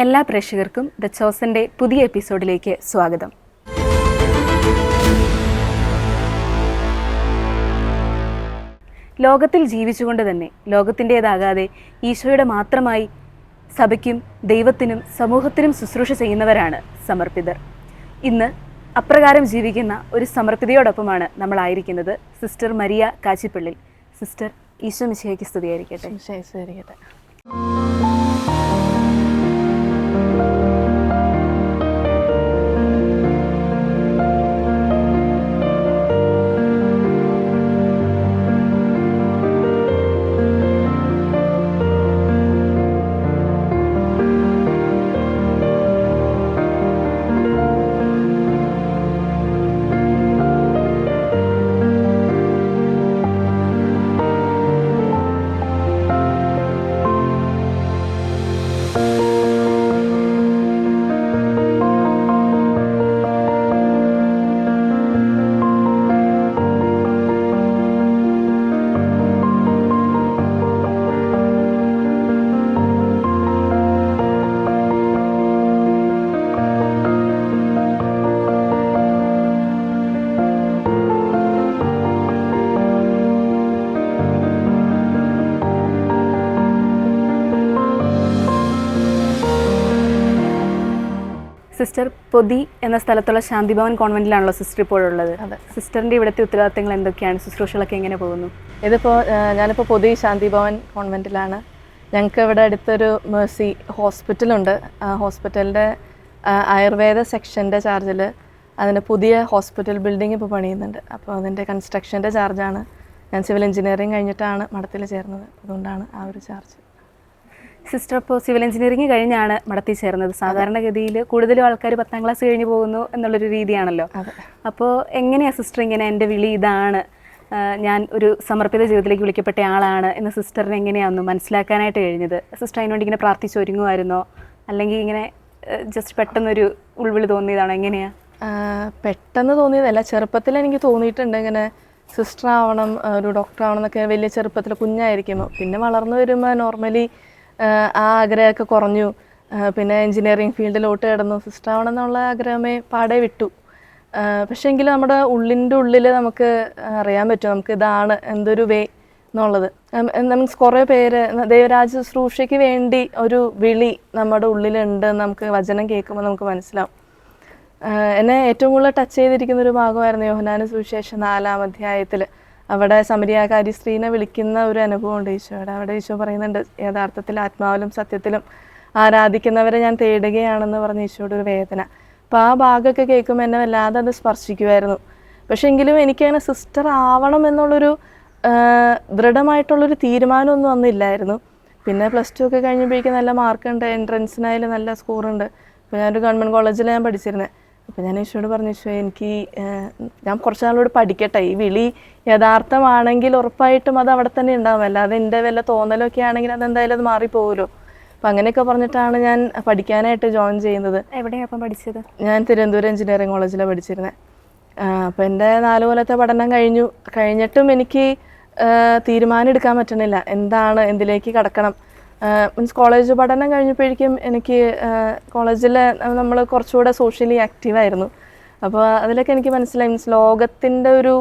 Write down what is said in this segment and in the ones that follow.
എല്ലാ പ്രേക്ഷകർക്കും ദ ചോസൻ്റെ പുതിയ എപ്പിസോഡിലേക്ക് സ്വാഗതം. ലോകത്തിൽ ജീവിച്ചുകൊണ്ട് തന്നെ ലോകത്തിൻ്റേതാകാതെ ഈശോയുടെ മാത്രമായി സഭയ്ക്കും ദൈവത്തിനും സമൂഹത്തിനും ശുശ്രൂഷ ചെയ്യുന്നവരാണ് സമർപ്പിതർ. ഇന്ന് അപ്രകാരം ജീവിക്കുന്ന ഒരു സമർപ്പിതയോടൊപ്പമാണ് നമ്മളായിരിക്കുന്നത്. Sister Maria Kachippallil. Sister, Eesho മിശിഹായ്ക്ക് സ്തുതിയായിരിക്കട്ടെ. സിസ്റ്റർ, പൊതി എന്ന സ്ഥലത്തുള്ള ശാന്തിഭവൻ കോൺവെന്റിലാണല്ലോ സിസ്റ്റർ ഇപ്പോഴുള്ളത്. സിസ്റ്ററിന്റെ ഇവിടുത്തെ ഉത്തരവാദിത്തങ്ങൾ എന്തൊക്കെയാണ്? ശുശ്രൂഷകളൊക്കെ എങ്ങനെ പോകുന്നു? ഞാനിപ്പോൾ പൊതി ശാന്തിഭവൻ കോൺവെന്റിലാണ്. ഞങ്ങൾക്ക് ഇവിടെ അടുത്തൊരു മേഴ്സി ഹോസ്പിറ്റലുണ്ട്. ഹോസ്പിറ്റലിൻ്റെ ആയുർവേദ സെക്ഷൻ്റെ ചാർജിൽ അതിൻ്റെ പുതിയ ഹോസ്പിറ്റൽ ബിൽഡിംഗ് ഇപ്പോൾ പണിയുന്നുണ്ട്. അപ്പോൾ അതിൻ്റെ കൺസ്ട്രക്ഷൻ്റെ ചാർജാണ്. ഞാൻ സിവിൽ എഞ്ചിനീയറിംഗ് കഴിഞ്ഞിട്ടാണ് മഠത്തിൽ ചേർന്നത്. അതുകൊണ്ടാണ് ആ ഒരു ചാർജ്. സിസ്റ്റർ, ഇപ്പോൾ സിവിൽ എഞ്ചിനീയറിംഗ് കഴിഞ്ഞാണ് മഠത്തിൽ ചേർന്നത്. സാധാരണഗതിയിൽ കൂടുതലും ആൾക്കാർ 10ാം ക്ലാസ് കഴിഞ്ഞ് പോകുന്നു എന്നുള്ളൊരു രീതിയാണല്ലോ. അപ്പോൾ എങ്ങനെയാണ് സിസ്റ്റർ ഇങ്ങനെ എൻ്റെ വിളി ഇതാണ്, ഞാൻ ഒരു സമർപ്പിത ജീവിതത്തിലേക്ക് വിളിക്കപ്പെട്ട ആളാണ് എന്ന് സിസ്റ്ററിന് എങ്ങനെയാണെന്ന് മനസ്സിലാക്കാനായിട്ട് കഴിഞ്ഞത്? സിസ്റ്റർ അതിനുവേണ്ടി ഇങ്ങനെ പ്രാർത്ഥിച്ചൊരുങ്ങുമായിരുന്നോ, അല്ലെങ്കിൽ ഇങ്ങനെ ജസ്റ്റ് പെട്ടെന്നൊരു ഉൾവിളി തോന്നിയതാണോ? എങ്ങനെയാണ്? പെട്ടെന്ന് തോന്നിയതല്ല. ചെറുപ്പത്തിൽ എനിക്ക് തോന്നിയിട്ടുണ്ട് ഇങ്ങനെ സിസ്റ്റർ ആവണം, ഒരു ഡോക്ടർ ആവണം എന്നൊക്കെ. വലിയ ചെറുപ്പത്തിൽ കുഞ്ഞായിരിക്കുമ്പോൾ. പിന്നെ വളർന്നു വരുമ്പോൾ നോർമലി ആ ആഗ്രഹമൊക്കെ കുറഞ്ഞു. പിന്നെ എൻജിനീയറിംഗ് ഫീൽഡിലോട്ട് കിടന്നു. സിസ്റ്റർ ആവണം എന്നുള്ള ആഗ്രഹമേ പാടെ വിട്ടു. പക്ഷേ എങ്കിലും നമ്മുടെ ഉള്ളിൽ നമുക്ക് അറിയാൻ പറ്റും നമുക്ക് ഇതാണ് എന്തൊരു വേ എന്നുള്ളത്. മീൻസ് കുറേ പേര് ദൈവരാജ്യ ശുശ്രൂഷയ്ക്ക് വേണ്ടി ഒരു വിളി നമ്മുടെ ഉള്ളിലുണ്ട് നമുക്ക് വചനം കേൾക്കുമ്പോൾ നമുക്ക് മനസ്സിലാവും. എന്നെ ഏറ്റവും കൂടുതൽ ടച്ച് ചെയ്തിരിക്കുന്ന ഒരു ഭാഗമായിരുന്നു യോഹന്നാന്റെ സുവിശേഷം 4-ാം അധ്യായത്തിൽ. അവിടെ സമരിയാകാരി സ്ത്രീനെ വിളിക്കുന്ന ഒരു അനുഭവമുണ്ട് ഈശോയുടെ. അവിടെ ഈശോ പറയുന്നുണ്ട്, യഥാർത്ഥത്തിൽ ആത്മാവിലും സത്യത്തിലും ആരാധിക്കുന്നവരെ ഞാൻ തേടുകയാണെന്ന് പറഞ്ഞ ഈശോയുടെ ഒരു വേദന. അപ്പോൾ ആ ഭാഗമൊക്കെ കേൾക്കുമ്പോൾ എന്നെ വല്ലാതെ അത് സ്പർശിക്കുമായിരുന്നു. പക്ഷെ എങ്കിലും എനിക്കങ്ങനെ സിസ്റ്റർ ആവണം എന്നുള്ളൊരു ദൃഢമായിട്ടുള്ളൊരു തീരുമാനമൊന്നും അന്നില്ലായിരുന്നു. പിന്നെ +2 ഒക്കെ കഴിഞ്ഞപ്പോഴേക്കും നല്ല മാർക്കുണ്ട്, എൻട്രൻസിനായാലും നല്ല സ്കോറുണ്ട്. അപ്പോൾ ഞാനൊരു ഗവൺമെൻറ് കോളേജിൽ ഞാൻ പഠിച്ചിരുന്നത്. അപ്പോൾ ഞാൻ ഈശോയോട് പറഞ്ഞു, ഈശോ എനിക്ക് ഞാൻ കുറച്ച് നാളോട് പഠിക്കട്ടെ, ഈ വിളി യഥാർത്ഥമാണെങ്കിൽ ഉറപ്പായിട്ടും അത് അവിടെ തന്നെ ഉണ്ടാവും, അല്ലാതെ എൻ്റെ വല്ല തോന്നലൊക്കെ ആണെങ്കിൽ അതെന്തായാലും അത് മാറിപ്പോകുമല്ലോ. അപ്പം അങ്ങനെയൊക്കെ പറഞ്ഞിട്ടാണ് ഞാൻ പഠിക്കാനായിട്ട് ജോയിൻ ചെയ്യുന്നത്. എവിടെയാണ് അപ്പം പഠിച്ചത്? ഞാൻ തിരുവനന്തപുരം എഞ്ചിനീയറിംഗ് കോളേജിലാണ് പഠിച്ചിരുന്നത്. അപ്പോൾ എൻ്റെ 4 കൊല്ലത്തെ പഠനം കഴിഞ്ഞിട്ടും എനിക്ക് തീരുമാനം എടുക്കാൻ പറ്റണില്ല, എന്താണ് എന്തിലേക്ക് കടക്കണം. മീൻസ് കോളേജ് പഠനം കഴിഞ്ഞപ്പോഴേക്കും എനിക്ക് കോളേജിൽ നമ്മൾ കുറച്ചുകൂടെ സോഷ്യലി ആക്റ്റീവായിരുന്നു. അപ്പോൾ അതിലൊക്കെ എനിക്ക് മനസ്സിലായി, മീൻസ് ലോകത്തിൻ്റെ ഒരു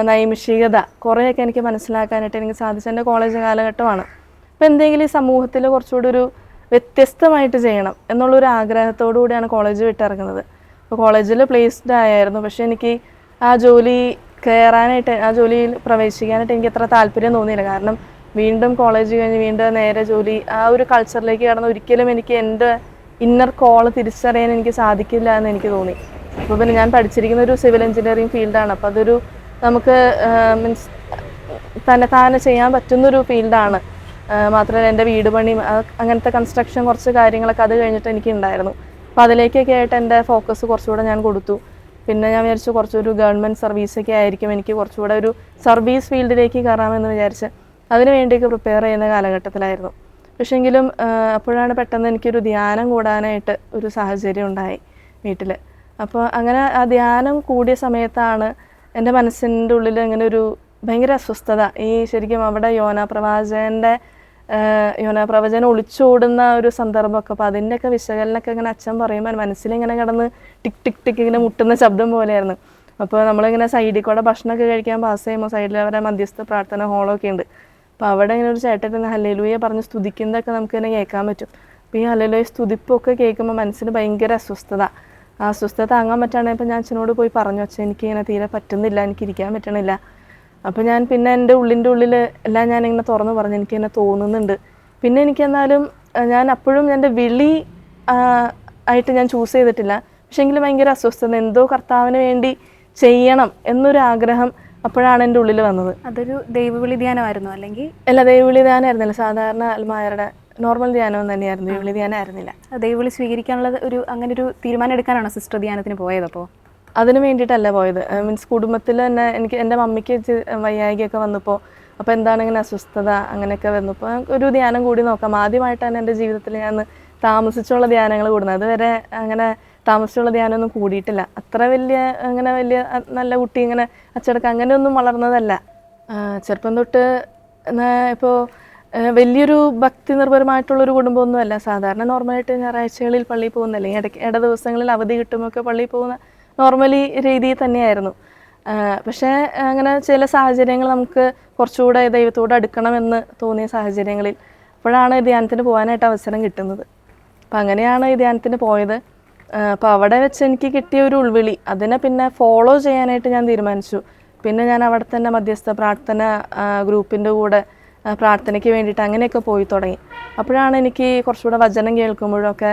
നൈമിഷികത കുറേയൊക്കെ എനിക്ക് മനസ്സിലാക്കാനായിട്ട് എനിക്ക് സാധിച്ച എൻ്റെ കോളേജ് കാലഘട്ടമാണ്. അപ്പോൾ എന്തെങ്കിലും ഈ സമൂഹത്തിൽ കുറച്ചുകൂടി ഒരു വ്യത്യസ്തമായിട്ട് ചെയ്യണം എന്നുള്ളൊരു ആഗ്രഹത്തോടു കൂടിയാണ് കോളേജ് വിട്ടിറങ്ങുന്നത്. അപ്പോൾ കോളേജിൽ പ്ലേസ്ഡ് ആയിരുന്നു. പക്ഷേ എനിക്ക് ആ ജോലി കയറാനായിട്ട്, ആ ജോലിയിൽ പ്രവേശിക്കാനായിട്ട് എനിക്ക് അത്ര താല്പര്യം തോന്നിയില്ല. കാരണം വീണ്ടും കോളേജ് കഴിഞ്ഞ് വീണ്ടും നേരെ ജോലി, ആ ഒരു കൾച്ചറിലേക്ക് കടന്ന് ഒരിക്കലും എനിക്ക് എൻ്റെ ഇന്നർ കോള് തിരിച്ചറിയാൻ എനിക്ക് സാധിക്കില്ല എന്ന് എനിക്ക് തോന്നി. അപ്പോൾ പിന്നെ ഞാൻ പഠിച്ചിരിക്കുന്ന ഒരു സിവിൽ എഞ്ചിനീയറിംഗ് ഫീൽഡാണ്. അപ്പോൾ അതൊരു നമുക്ക് മീൻസ് താനെ ചെയ്യാൻ പറ്റുന്നൊരു ഫീൽഡാണ്. മാത്രമല്ല എൻ്റെ വീട് പണി അങ്ങനത്തെ കൺസ്ട്രക്ഷൻ കുറച്ച് കാര്യങ്ങളൊക്കെ അത് കഴിഞ്ഞിട്ട് എനിക്ക് ഉണ്ടായിരുന്നു. അപ്പോൾ അതിലേക്കൊക്കെ ആയിട്ട് എൻ്റെ ഫോക്കസ് കുറച്ചുകൂടെ ഞാൻ കൊടുത്തു. പിന്നെ ഞാൻ വിചാരിച്ചു കുറച്ചൊരു ഗവൺമെൻറ് സർവീസൊക്കെ ആയിരിക്കും, എനിക്ക് കുറച്ചുകൂടെ ഒരു സർവീസ് ഫീൽഡിലേക്ക് കയറാമെന്ന് വിചാരിച്ച് അതിനു വേണ്ടിയൊക്കെ പ്രിപ്പയർ ചെയ്യുന്ന കാലഘട്ടത്തിലായിരുന്നു. പക്ഷെങ്കിലും അപ്പോഴാണ് പെട്ടെന്ന് എനിക്കൊരു ധ്യാനം കൂടാനായിട്ട് ഒരു സാഹചര്യം ഉണ്ടായി വീട്ടിൽ. അപ്പോൾ അങ്ങനെ ആ ധ്യാനം കൂടിയ സമയത്താണ് എൻ്റെ മനസ്സിൻ്റെ ഉള്ളിൽ അങ്ങനെ ഒരു ഭയങ്കര അസ്വസ്ഥത. ഈ ശരിക്കും അവിടെ യോന പ്രവാചകൻ്റെ യോന പ്രവചനം ഒളിച്ചോടുന്ന ഒരു സന്ദർഭമൊക്കെ. അപ്പോൾ അതിൻ്റെയൊക്കെ വിശകലനമൊക്കെ ഇങ്ങനെ അച്ഛൻ പറയുമ്പോൾ മനസ്സിലിങ്ങനെ കിടന്ന് ടിക് ടിക് ടിക് ഇങ്ങനെ മുട്ടുന്ന ശബ്ദം പോലെയായിരുന്നു. അപ്പോൾ നമ്മളിങ്ങനെ സൈഡിൽ കൂടെ ഭക്ഷണമൊക്കെ കഴിക്കാൻ പാസ് ചെയ്യുമ്പോൾ സൈഡിൽ അവരെ മധ്യസ്ഥ പ്രാർത്ഥന ഹോളൊക്കെ ഉണ്ട്. അപ്പോൾ അവിടെ ഇങ്ങനെ ഒരു ചേട്ടൻ ഹല്ലേലൂയ പറഞ്ഞ് സ്തുതിക്കുന്നതൊക്കെ നമുക്ക് തന്നെ കേൾക്കാൻ പറ്റും. അപ്പോൾ ഈ ഹല്ലേലൂയ സ്തുതിപ്പൊക്കെ കേൾക്കുമ്പോൾ മനസ്സിന് ഭയങ്കര അസ്വസ്ഥത. ആ അസ്വസ്ഥത താങ്ങാൻ പറ്റാണ്ട് ഇപ്പോൾ ഞാൻ അച്ഛനോട് പോയി പറഞ്ഞു, അച്ഛൻ എനിക്ക് ഇങ്ങനെ തീരെ പറ്റുന്നില്ല, എനിക്ക് ഇരിക്കാൻ പറ്റണില്ല. അപ്പോൾ ഞാൻ പിന്നെ എൻ്റെ ഉള്ളിൻ്റെ ഉള്ളിൽ എല്ലാം ഞാനിങ്ങനെ തുറന്ന് പറഞ്ഞു, എനിക്കിങ്ങനെ തോന്നുന്നുണ്ട്. പിന്നെ എനിക്കെന്നാലും ഞാൻ അപ്പോഴും എൻ്റെ വിളി ആയിട്ട് ഞാൻ ചൂസ് ചെയ്തിട്ടില്ല. പക്ഷേ എങ്കിലും ഭയങ്കര അസ്വസ്ഥത, എന്തോ കർത്താവിന് വേണ്ടി ചെയ്യണം എന്നൊരു ആഗ്രഹം അപ്പോഴാണ് എൻ്റെ ഉള്ളിൽ വന്നത്. അതൊരു ദൈവവിളി ധ്യാനമായിരുന്നു അല്ലെങ്കിൽ? അല്ല, ദൈവവിളി ധ്യാനമായിരുന്നില്ല, സാധാരണ അൽമായരുടെ നോർമൽ ധ്യാനം തന്നെയായിരുന്നു, ദൈവവിളി ധ്യാനമായിരുന്നില്ല. ദൈവവിളി സ്വീകരിക്കാനുള്ള അങ്ങനെ ഒരു തീരുമാനം എടുക്കാനാണോ സിസ്റ്റർ ധ്യാനത്തിന് പോയത്? അപ്പോൾ അതിന് വേണ്ടിയിട്ടല്ല പോയത്. മീൻസ് കുടുംബത്തിൽ തന്നെ എനിക്ക് എൻ്റെ മമ്മിക്ക് വയ്യായികയൊക്കെ വന്നപ്പോൾ, അപ്പോൾ എന്താണ് ഇങ്ങനെ അസ്വസ്ഥത അങ്ങനെയൊക്കെ വന്നപ്പോൾ ഒരു ധ്യാനം കൂടി നോക്കാം. ആദ്യമായിട്ടാണ് എൻ്റെ ജീവിതത്തിൽ ഞാൻ താമസിച്ചുള്ള ധ്യാനങ്ങൾ കൂടുന്നത്. അതുവരെ അങ്ങനെ താമസിച്ചുള്ള ധ്യാനമൊന്നും കൂടിയിട്ടില്ല. അത്ര വലിയ നല്ല കുട്ടി ഇങ്ങനെ അച്ചടക്കം അങ്ങനെയൊന്നും വളർന്നതല്ല. ചെറുപ്പം തൊട്ട് ഇപ്പോൾ വലിയൊരു ഭക്തി നിർഭരമായിട്ടുള്ളൊരു കുടുംബമൊന്നുമല്ല. സാധാരണ നോർമലായിട്ട് ഞായറാഴ്ചകളിൽ പള്ളിയിൽ പോകുന്ന, അല്ലെങ്കിൽ ഇട ദിവസങ്ങളിൽ അവധി കിട്ടുമ്പോൾ പള്ളിയിൽ പോകുന്ന നോർമലി രീതിയിൽ തന്നെയായിരുന്നു. പക്ഷേ അങ്ങനെ ചില സാഹചര്യങ്ങൾ നമുക്ക് കുറച്ചുകൂടെ ദൈവത്തോട് അടുക്കണമെന്ന് തോന്നിയ സാഹചര്യങ്ങളിൽ അപ്പോഴാണ് ധ്യാനത്തിന് പോകാനായിട്ട് അവസരം കിട്ടുന്നത്. അപ്പം അങ്ങനെയാണ് ഈ ധ്യാനത്തിന് പോയത്. അപ്പോൾ അവിടെ വെച്ച് എനിക്ക് കിട്ടിയ ഒരു ഉൾവിളി, അതിനെ പിന്നെ ഫോളോ ചെയ്യാനായിട്ട് ഞാൻ തീരുമാനിച്ചു. പിന്നെ ഞാൻ അവിടെ തന്നെ മധ്യസ്ഥ പ്രാർത്ഥന ഗ്രൂപ്പിൻ്റെ കൂടെ പ്രാർത്ഥനയ്ക്ക് വേണ്ടിയിട്ട് അങ്ങനെയൊക്കെ പോയി തുടങ്ങി. അപ്പോഴാണ് എനിക്ക് കുറച്ചുകൂടെ വചനം കേൾക്കുമ്പോഴൊക്കെ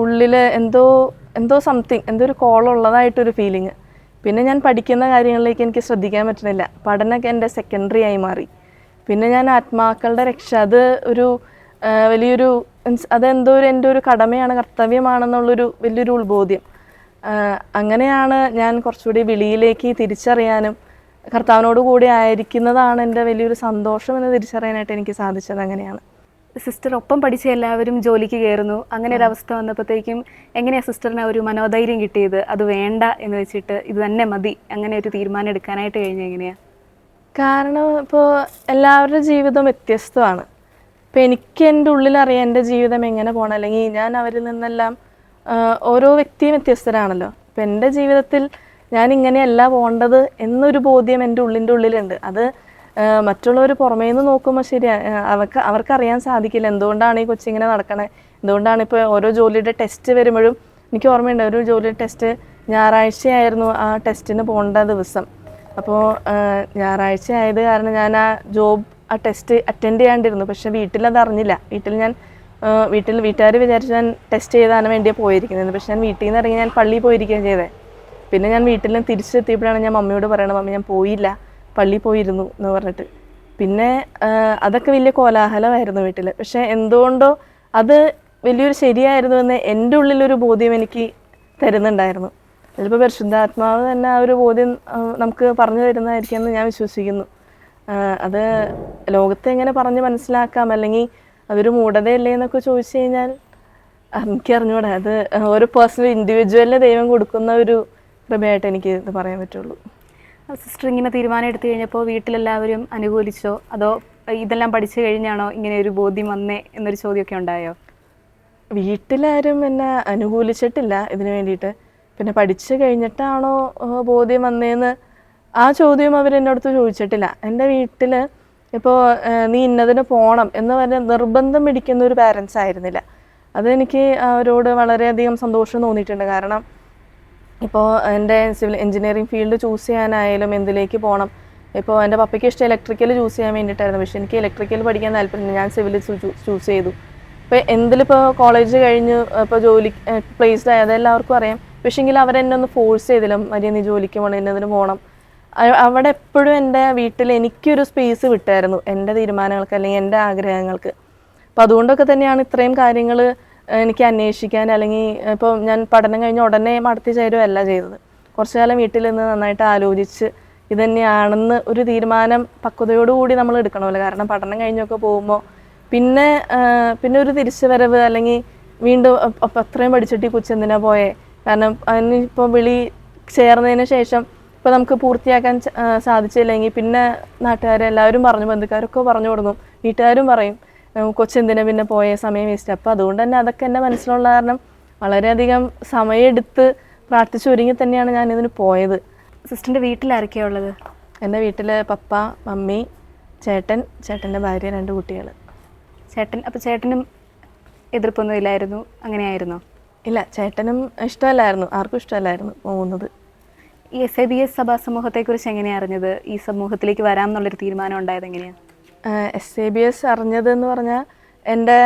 ഉള്ളിൽ എന്തോ സംതിങ്, എന്തോ ഒരു കോളുള്ളതായിട്ടൊരു ഫീലിങ്. പിന്നെ ഞാൻ പഠിക്കുന്ന കാര്യങ്ങളിലേക്ക് എനിക്ക് ശ്രദ്ധിക്കാൻ പറ്റുന്നില്ല. പഠനമൊക്കെ എൻ്റെ സെക്കൻഡറി ആയി മാറി. പിന്നെ ഞാൻ ആത്മാക്കളുടെ രക്ഷ, അത് ഒരു വലിയൊരു അതെന്തോ എൻ്റെ ഒരു കടമയാണ്, കർത്തവ്യമാണെന്നുള്ളൊരു വലിയൊരു ഉൾബോധ്യം. അങ്ങനെയാണ് ഞാൻ കുറച്ചുകൂടി വിളിയിലേക്ക് തിരിച്ചറിയാനും കർത്താവിനോട് കൂടി ആയിരിക്കുന്നതാണ് എൻ്റെ വലിയൊരു സന്തോഷം എന്ന് തിരിച്ചറിയാനായിട്ട് എനിക്ക് സാധിച്ചത്. അങ്ങനെയാണ്. സിസ്റ്റർ ഒപ്പം പഠിച്ച എല്ലാവരും ജോലിക്ക് കയറുന്നു, അങ്ങനെ ഒരു അവസ്ഥ വന്നപ്പോഴത്തേക്കും എങ്ങനെയാണ് സിസ്റ്ററിന് ഒരു മനോധൈര്യം കിട്ടിയത്? അത് വേണ്ട എന്ന് വെച്ചിട്ട് ഇത് തന്നെ മതി, അങ്ങനെ ഒരു തീരുമാനം എടുക്കാനായിട്ട് കഴിഞ്ഞത് എങ്ങനെയാണ്? കാരണം ഇപ്പോൾ എല്ലാവരുടെ ജീവിതം വ്യത്യസ്തമാണ്. ഇപ്പോൾ എനിക്ക് എൻ്റെ ഉള്ളിലറിയാം എൻ്റെ ജീവിതം എങ്ങനെ പോകണം, അല്ലെങ്കിൽ ഞാൻ അവരിൽ നിന്നെല്ലാം ഓരോ വ്യക്തിയും വ്യത്യസ്തരാണല്ലോ. അപ്പോൾ എൻ്റെ ജീവിതത്തിൽ ഞാൻ ഇങ്ങനെയല്ല പോകേണ്ടത് എന്നൊരു ബോധ്യം എൻ്റെ ഉള്ളിൻ്റെ ഉള്ളിലുണ്ട്. അത് മറ്റുള്ളവർ പുറമേ നിന്ന് നോക്കുമ്പോൾ അവർക്കറിയാൻ സാധിക്കില്ല എന്തുകൊണ്ടാണ് ഈ കൊച്ചിങ്ങനെ നടക്കണേ, എന്തുകൊണ്ടാണ് ഇപ്പോൾ ഓരോ ജോലിയുടെ ടെസ്റ്റ് വരുമ്പോഴും. എനിക്ക് ഓർമ്മയുണ്ട്, ഒരു ജോലിയുടെ ടെസ്റ്റ് ഞായറാഴ്ചയായിരുന്നു ആ ടെസ്റ്റിന് പോകേണ്ട ദിവസം. അപ്പോൾ ഞായറാഴ്ച ആയത് കാരണം ഞാൻ ആ ടെസ്റ്റ് അറ്റൻഡ് ചെയ്യാണ്ടിരുന്നു. പക്ഷെ വീട്ടിലത് അറിഞ്ഞില്ല. വീട്ടുകാർ വിചാരിച്ചു ഞാൻ ടെസ്റ്റ് ചെയ്താണ് വേണ്ടിയാണ് പോയിരിക്കുന്നത്. പക്ഷെ ഞാൻ വീട്ടിൽ നിന്ന് ഇറങ്ങി ഞാൻ പള്ളിയിൽ പോയിരിക്കുകയാണ് ചെയ്തത്. പിന്നെ ഞാൻ വീട്ടിൽ നിന്ന് തിരിച്ചെത്തിയപ്പോഴാണ് ഞാൻ മമ്മിയോട് പറയണത്, മമ്മി ഞാൻ പോയില്ല, പള്ളിയിൽ പോയിരുന്നു എന്ന് പറഞ്ഞിട്ട്. പിന്നെ അതൊക്കെ വലിയ കോലാഹലമായിരുന്നു വീട്ടിൽ. പക്ഷെ എന്തുകൊണ്ടോ അത് വലിയൊരു ശരിയായിരുന്നു എന്ന് എൻ്റെ ഉള്ളിലൊരു ബോധ്യം എനിക്ക് തരുന്നുണ്ടായിരുന്നു. ചിലപ്പോൾ പരിശുദ്ധാത്മാവ് തന്നെ ആ ഒരു ബോധ്യം നമുക്ക് പറഞ്ഞു തരുന്നതായിരിക്കും എന്ന് ഞാൻ വിശ്വസിക്കുന്നു. അത് ലോകത്തെ എങ്ങനെ പറഞ്ഞ് മനസ്സിലാക്കാം, അല്ലെങ്കിൽ അതൊരു മൂഢതയല്ലേ എന്നൊക്കെ ചോദിച്ചു കഴിഞ്ഞാൽ എനിക്കറിഞ്ഞൂടാ. അത് ഓരോ പേഴ്സണൽ ഇൻഡിവിജ്വലിന് ദൈവം കൊടുക്കുന്ന ഒരു കൃപയായിട്ട് എനിക്ക് ഇത് പറയാൻ പറ്റുള്ളൂ. സിസ്റ്റർ ഇങ്ങനെ തീരുമാനം എടുത്തു കഴിഞ്ഞപ്പോൾ വീട്ടിലെല്ലാവരും അനുകൂലിച്ചോ, അതോ ഇതെല്ലാം പഠിച്ചു കഴിഞ്ഞാണോ ഇങ്ങനെ ഒരു ബോധ്യം വന്നേ എന്നൊരു ചോദ്യമൊക്കെ ഉണ്ടായോ? വീട്ടിലാരും എന്നെ അനുകൂലിച്ചിട്ടില്ല ഇതിന് വേണ്ടിയിട്ട്. പിന്നെ പഠിച്ചു കഴിഞ്ഞിട്ടാണോ ബോധ്യം വന്നേന്ന് ആ ചോദ്യം അവരെന്നോടത്ത് ചോദിച്ചിട്ടില്ല. എൻ്റെ വീട്ടിൽ ഇപ്പോൾ നീ ഇന്നതിന് പോകണം എന്ന് പറഞ്ഞ നിർബന്ധം പിടിക്കുന്ന ഒരു പാരൻസ് ആയിരുന്നില്ല. അതെനിക്ക് അവരോട് വളരെയധികം സന്തോഷം തോന്നിയിട്ടുണ്ട്. കാരണം ഇപ്പോൾ എൻ്റെ സിവിൽ എഞ്ചിനീയറിംഗ് ഫീൽഡ് ചൂസ് ചെയ്യാനായാലും എന്തിലേക്ക് പോകണം, ഇപ്പോൾ എൻ്റെ പപ്പയ്ക്ക് ഇഷ്ടം ഇലക്ട്രിക്കൽ ചൂസ് ചെയ്യാൻ വേണ്ടിയിട്ടായിരുന്നു. പക്ഷേ എനിക്ക് ഇലക്ട്രിക്കൽ പഠിക്കാൻ താല്പര്യമില്ല, ഞാൻ സിവിൽ ചൂസ് ചെയ്തു. ഇപ്പോൾ എന്തിലിപ്പോൾ കോളേജ് കഴിഞ്ഞ് ഇപ്പോൾ ജോലി പ്ലേസ്ഡ് ആയി അതെല്ലാവർക്കും അറിയാം. പക്ഷേങ്കിൽ അവരെന്നെ ഒന്ന് ഫോഴ്സ് ചെയ്തില്ല, മര്യാദ നീ ജോലിക്ക് പോകണം, ഇന്നതിന് പോകണം. അവിടെ എപ്പോഴും എൻ്റെ വീട്ടിൽ എനിക്കൊരു സ്പേസ് വിട്ടായിരുന്നു എൻ്റെ തീരുമാനങ്ങൾക്ക് അല്ലെങ്കിൽ എൻ്റെ ആഗ്രഹങ്ങൾക്ക്. അപ്പോൾ അതുകൊണ്ടൊക്കെ തന്നെയാണ് ഇത്രയും കാര്യങ്ങൾ എനിക്ക് അന്വേഷിക്കാൻ, അല്ലെങ്കിൽ ഇപ്പോൾ ഞാൻ പഠനം കഴിഞ്ഞ് ഉടനെ മടത്തി ചേരുകയല്ല ചെയ്തത്. കുറച്ചു കാലം വീട്ടിൽ നിന്ന് നന്നായിട്ട് ആലോചിച്ച് ഇതുതന്നെയാണെന്ന് ഒരു തീരുമാനം പക്വതയോടുകൂടി നമ്മൾ എടുക്കണമല്ലോ. കാരണം പഠനം കഴിഞ്ഞൊക്കെ പോകുമ്പോൾ പിന്നെ ഒരു തിരിച്ചു വരവ്, അല്ലെങ്കിൽ വീണ്ടും അത്രയും പഠിച്ചിട്ട് ഈ കൊച്ചെന്തിനാ പോയേ, കാരണം അതിനിപ്പോൾ വിളി ചേർന്നതിന് ശേഷം ഇപ്പോൾ നമുക്ക് പൂർത്തിയാക്കാൻ സാധിച്ചില്ലെങ്കിൽ പിന്നെ നാട്ടുകാരെല്ലാവരും പറഞ്ഞു, ബന്ധുക്കാരൊക്കെ പറഞ്ഞു കൊടുക്കും, വീട്ടുകാരും പറയും കൊച്ചെന്തിനാ പിന്നെ പോയ സമയം വേസ്റ്റ്. അപ്പോൾ അതുകൊണ്ട് തന്നെ അതൊക്കെ എൻ്റെ മനസ്സിലുള്ള കാരണം വളരെയധികം സമയമെടുത്ത് പ്രാർത്ഥിച്ചൊരുങ്ങി തന്നെയാണ് ഞാനിതിന് പോയത്. സിസ്റ്ററിൻ്റെ വീട്ടിലാരൊക്കെയാണ് ഉള്ളത്? എൻ്റെ വീട്ടിൽ പപ്പ, മമ്മി, ചേട്ടൻ, ചേട്ടൻ്റെ ഭാര്യ, 2 കുട്ടികൾ. അപ്പോൾ ചേട്ടനും എതിർപ്പൊന്നും ഇല്ലായിരുന്നു, അങ്ങനെയായിരുന്നോ? ഇല്ല, ചേട്ടനും ഇഷ്ടമല്ലായിരുന്നു, ആർക്കും ഇഷ്ടമല്ലായിരുന്നു പോകുന്നത്. ഈ SABS സഭാ സമൂഹത്തെക്കുറിച്ച് എങ്ങനെയാണ് അറിഞ്ഞത്? ഈ സമൂഹത്തിലേക്ക് വരാം എന്നുള്ളൊരു തീരുമാനം ഉണ്ടായത് എങ്ങനെയാണ്? SABS അറിഞ്ഞതെന്ന് പറഞ്ഞാൽ എൻ്റെ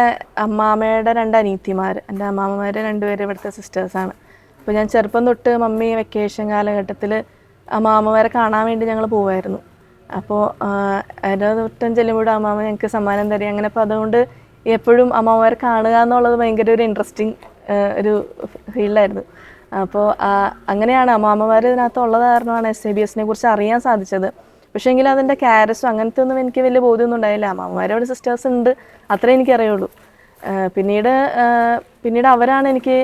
അമ്മാമ്മയുടെ 2 അനിയത്തിമാർ, എൻ്റെ അമ്മാമ്മമാർ 2 പേര് ഇവിടുത്തെ സിസ്റ്റേഴ്സാണ്. അപ്പോൾ ഞാൻ ചെറുപ്പം തൊട്ട് മമ്മി വെക്കേഷൻ കാലഘട്ടത്തിൽ അമ്മാമ്മമാരെ കാണാൻ വേണ്ടി ഞങ്ങൾ പോവായിരുന്നു. അപ്പോൾ അതിൻ്റെ തൊട്ടും ചെല്ലുമ്പോഴും അമ്മാമ്മ ഞങ്ങൾക്ക് സമ്മാനം തരും. അങ്ങനെ അപ്പോൾ അതുകൊണ്ട് എപ്പോഴും അമ്മാമ്മമാരെ കാണുക എന്നുള്ളത് ഭയങ്കര ഒരു ഇൻട്രസ്റ്റിംഗ് ഒരു ഫീൽഡായിരുന്നു. അപ്പോൾ അങ്ങനെയാണ് അമ്മാമ്മമാർ ഇതിനകത്ത് ഉള്ളത് കാരണമാണ് SABSനെ കുറിച്ച് അറിയാൻ സാധിച്ചത്. പക്ഷേ എങ്കിൽ അതിൻ്റെ ക്യാരസും അങ്ങനത്തെ ഒന്നും എനിക്ക് വലിയ ബോധ്യമൊന്നും ഉണ്ടായില്ല. അമ്മാമ്മമാരോട് സിസ്റ്റേഴ്സ് ഉണ്ട്, അത്രേ എനിക്കറിയുള്ളൂ. പിന്നീട് അവരാണ് എനിക്ക്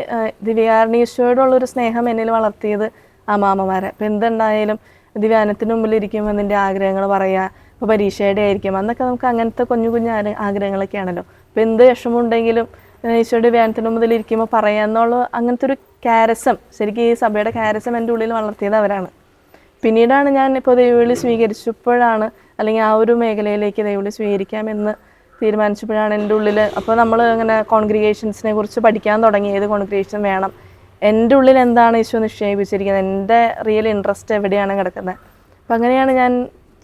ദിവ്യകാരുണ്യേശ്വരോടുള്ളൊരു സ്നേഹം എന്നിൽ വളർത്തിയത്, അമ്മാമ്മമാരെ. അപ്പോൾ എന്തുണ്ടായാലും ദിവ്യാനത്തിന് മുമ്പിൽ ഇരിക്കുമ്പോൾ നിൻ്റെ ആഗ്രഹങ്ങൾ പറയുക, ഇപ്പോൾ പരീക്ഷയുടെ ആയിരിക്കും, അന്നൊക്കെ നമുക്ക് അങ്ങനത്തെ കുഞ്ഞു കുഞ്ഞു ആഗ്രഹങ്ങളൊക്കെ ആണല്ലോ. അപ്പോൾ എന്ത് വിഷമമുണ്ടെങ്കിലും ഈശോയുടെ വ്യാനത്തിന് മുമ്പിൽ ഇരിക്കുമ്പോൾ പറയുക എന്നുള്ള അങ്ങനത്തെ ഒരു ക്യാരസം, ശരിക്കും ഈ സഭയുടെ ക്യാരസം എൻ്റെ ഉള്ളിൽ വളർത്തിയത് അവരാണ്. പിന്നീടാണ് ഞാൻ ഇപ്പോൾ ദൈവവിളി സ്വീകരിച്ചപ്പോഴാണ്, അല്ലെങ്കിൽ ആ ഒരു മേഖലയിലേക്ക് ദൈവവിളി സ്വീകരിക്കാമെന്ന് തീരുമാനിച്ചപ്പോഴാണ് എൻ്റെ ഉള്ളിൽ, അപ്പോൾ നമ്മൾ അങ്ങനെ കോൺഗ്രിഗേഷൻസിനെ കുറിച്ച് പഠിക്കാൻ തുടങ്ങി, ഏത് കോൺഗ്രിഗേഷൻ വേണം, എൻ്റെ ഉള്ളിൽ എന്താണ് ഈശോ നിക്ഷേപിച്ചിരിക്കുന്നത്, എൻ്റെ റിയൽ ഇൻട്രസ്റ്റ് എവിടെയാണ് കിടക്കുന്നത്. അപ്പോൾ അങ്ങനെയാണ് ഞാൻ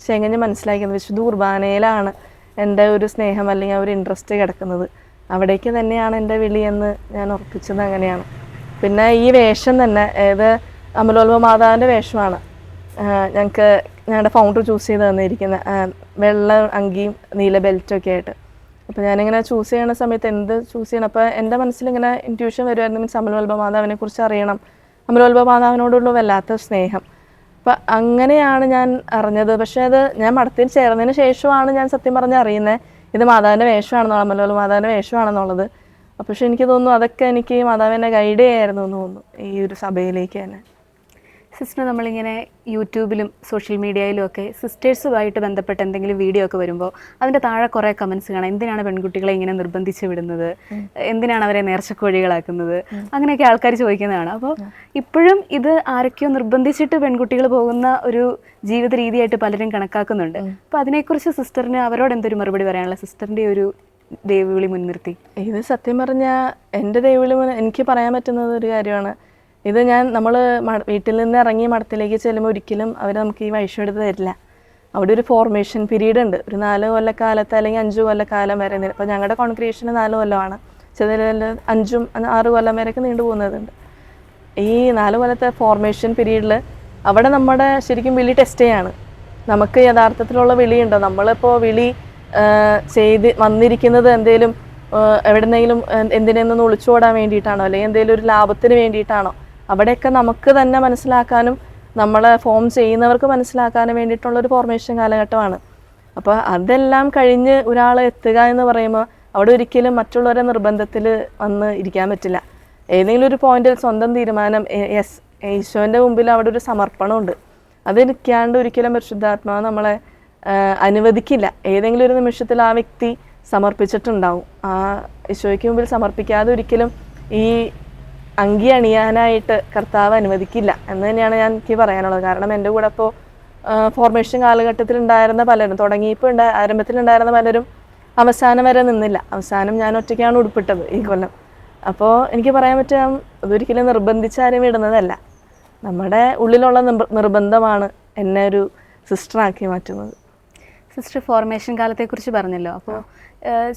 ചെങ്ങഞ്ഞ് മനസ്സിലാക്കുന്നത്, വിശുദ്ധ കുർബാനയിലാണ് എൻ്റെ ഒരു സ്നേഹം അല്ലെങ്കിൽ ആ ഒരു ഇൻട്രസ്റ്റ് കിടക്കുന്നത്, അവിടേക്ക് തന്നെയാണ് എൻ്റെ വിളിയെന്ന് ഞാൻ ഉറപ്പിച്ചത്. അങ്ങനെയാണ്. പിന്നെ ഈ വേഷം തന്നെ അമലോത്ഭവ മാതാവിൻ്റെ വേഷമാണ് ഞങ്ങളുടെ ഫൗണ്ടർ ചൂസ് ചെയ്ത് തന്നിരിക്കുന്നത്, വെള്ള അങ്കിയും നീല ബെൽറ്റൊക്കെ ആയിട്ട്. അപ്പോൾ ഞാനിങ്ങനെ ചൂസ് ചെയ്യണ സമയത്ത് എന്ത് ചൂസ് ചെയ്യണം, അപ്പോൾ എൻ്റെ മനസ്സിലിങ്ങനെ ഇൻറ്റ്യൂഷൻ വരുമായിരുന്നു, മീൻസ് അമലോത്ഭവ മാതാവിനെ കുറിച്ച് അറിയണം, അമലോത്ഭവ മാതാവിനോടുള്ള വല്ലാത്ത സ്നേഹം. അപ്പം അങ്ങനെയാണ് ഞാൻ അറിഞ്ഞത്. പക്ഷേ അത് ഞാൻ മഠത്തിൽ ചേർന്നതിന് ശേഷമാണ് ഞാൻ സത്യം പറഞ്ഞ് അറിയുന്നത് ഇത് മാതാവിൻ്റെ വേഷമാണെന്നുള്ളത്, അമലോത്ഭവ മാതാവിൻ്റെ വേഷമാണെന്നുള്ളത്. പക്ഷെ എനിക്ക് തോന്നുന്നു അതൊക്കെ എനിക്ക് മാതാവിനെ ഗൈഡ് ചെയ്യായിരുന്നു എന്ന് തോന്നുന്നു ഈ ഒരു സഭയിലേക്ക് തന്നെ. സിസ്റ്റർ, നമ്മളിങ്ങനെ യൂട്യൂബിലും സോഷ്യൽ മീഡിയയിലും ഒക്കെ സിസ്റ്റേഴ്സുമായിട്ട് ബന്ധപ്പെട്ട് എന്തെങ്കിലും വീഡിയോ ഒക്കെ വരുമ്പോൾ അതിൻ്റെ താഴെ കുറേ കമൻസ് കാണാം. എന്തിനാണ് പെൺകുട്ടികളെ ഇങ്ങനെ നിർബന്ധിച്ച് വിടുന്നത്, എന്തിനാണ് അവരെ നേർച്ചക്കോഴികളാക്കുന്നത്, അങ്ങനെയൊക്കെ ആൾക്കാർ ചോദിക്കുന്നതാണ്. അപ്പോൾ ഇപ്പോഴും ഇത് ആരൊക്കെയോ നിർബന്ധിച്ചിട്ട് പെൺകുട്ടികൾ പോകുന്ന ഒരു ജീവിത രീതിയായിട്ട് പലരും കണക്കാക്കുന്നുണ്ട്. അപ്പോൾ അതിനെക്കുറിച്ച് സിസ്റ്ററിന് അവരോട് എന്തൊരു മറുപടി പറയാനുള്ള, സിസ്റ്ററിൻ്റെ ഒരു ദൈവവിളി മുൻനിർത്തി? ഇത് സത്യം പറഞ്ഞാൽ എൻ്റെ ദൈവവിളി എനിക്ക് പറയാൻ പറ്റുന്നത് ഒരു കാര്യമാണ്. ഇത് നമ്മൾ വീട്ടിൽ നിന്ന് ഇറങ്ങി മഠത്തിലേക്ക് ചെല്ലുമ്പോൾ ഒരിക്കലും അവർ നമുക്ക് ഈ വൈഷം എടുത്ത് തരില്ല. അവിടെ ഒരു ഫോർമേഷൻ പീരീഡ് ഉണ്ട്, ഒരു 4 കൊല്ലക്കാലത്ത് അല്ലെങ്കിൽ 5 കൊല്ലക്കാലം വരെ. ഇപ്പോൾ ഞങ്ങളുടെ കോൺഗ്രിഗേഷന് 4 കൊല്ലമാണ്, ചില 5, 6 കൊല്ലം വരെയൊക്കെ നീണ്ടു പോകുന്നതുണ്ട്. ഈ 4 കൊല്ലത്തെ ഫോർമേഷൻ പീരീഡിൽ അവിടെ നമ്മുടെ ശരിക്കും വിളി ടെസ്റ്റ് ചെയ്യാണ്. നമുക്ക് യഥാർത്ഥത്തിലുള്ള വിളിയുണ്ടോ, നമ്മളിപ്പോൾ വിളി ചെയ്ത് വന്നിരിക്കുന്നത് എന്തെങ്കിലും എവിടെന്നെങ്കിലും എന്തിനെന്നൊന്ന് ഒളിച്ചോടാൻ വേണ്ടിയിട്ടാണോ, അല്ലെങ്കിൽ എന്തെങ്കിലും ഒരു ലാഭത്തിന് വേണ്ടിയിട്ടാണോ, അവിടെയൊക്കെ നമുക്ക് തന്നെ മനസ്സിലാക്കാനും നമ്മളെ ഫോം ചെയ്യുന്നവർക്ക് മനസ്സിലാക്കാനും വേണ്ടിയിട്ടുള്ളൊരു ഫോർമേഷൻ കാലഘട്ടമാണ്. അപ്പോൾ അതെല്ലാം കഴിഞ്ഞ് ഒരാൾ എത്തുക എന്ന് പറയുമ്പോൾ അവിടെ ഒരിക്കലും മറ്റുള്ളവരെ നിർബന്ധത്തിൽ വന്ന് ഇരിക്കാൻ പറ്റില്ല. ഏതെങ്കിലും ഒരു പോയിന്റിൽ സ്വന്തം തീരുമാനം, ഈശോൻ്റെ മുമ്പിൽ അവിടെ ഒരു സമർപ്പണമുണ്ട്, അതിരിക്കാണ്ട് ഒരിക്കലും പരിശുദ്ധാത്മാവ് നമ്മളെ അനുവദിക്കില്ല. ഏതെങ്കിലും ഒരു നിമിഷത്തിൽ ആ വ്യക്തി സമർപ്പിച്ചിട്ടുണ്ടാവും, ആ ഈശോയ്ക്ക് മുമ്പിൽ സമർപ്പിക്കാതെ ഒരിക്കലും ഈ അങ്കി അണിയാനായിട്ട് കർത്താവ് അനുവദിക്കില്ല എന്ന് തന്നെയാണ് എനിക്ക് പറയാനുള്ളത്. കാരണം എൻ്റെ കൂടെ ഇപ്പോൾ ഫോർമേഷൻ കാലഘട്ടത്തിൽ ഉണ്ടായിരുന്ന പലരും, തുടങ്ങിയപ്പോൾ ആരംഭത്തിലുണ്ടായിരുന്ന പലരും അവസാനം വരെ നിന്നില്ല. അവസാനം ഞാൻ ഒറ്റയ്ക്കാണ് ഉടുപ്പിട്ടത് ഈ കൊല്ലം. അപ്പോൾ എനിക്ക് പറയാൻ പറ്റുക, അതൊരിക്കലും നിർബന്ധിച്ചാരും ഇടുന്നതല്ല, നമ്മുടെ ഉള്ളിലുള്ള നിർബന്ധമാണ് എന്നെ ഒരു സിസ്റ്ററാക്കി മാറ്റുന്നത്. സിസ്റ്റർ ഫോർമേഷൻ കാലത്തെക്കുറിച്ച് പറഞ്ഞല്ലോ. അപ്പോൾ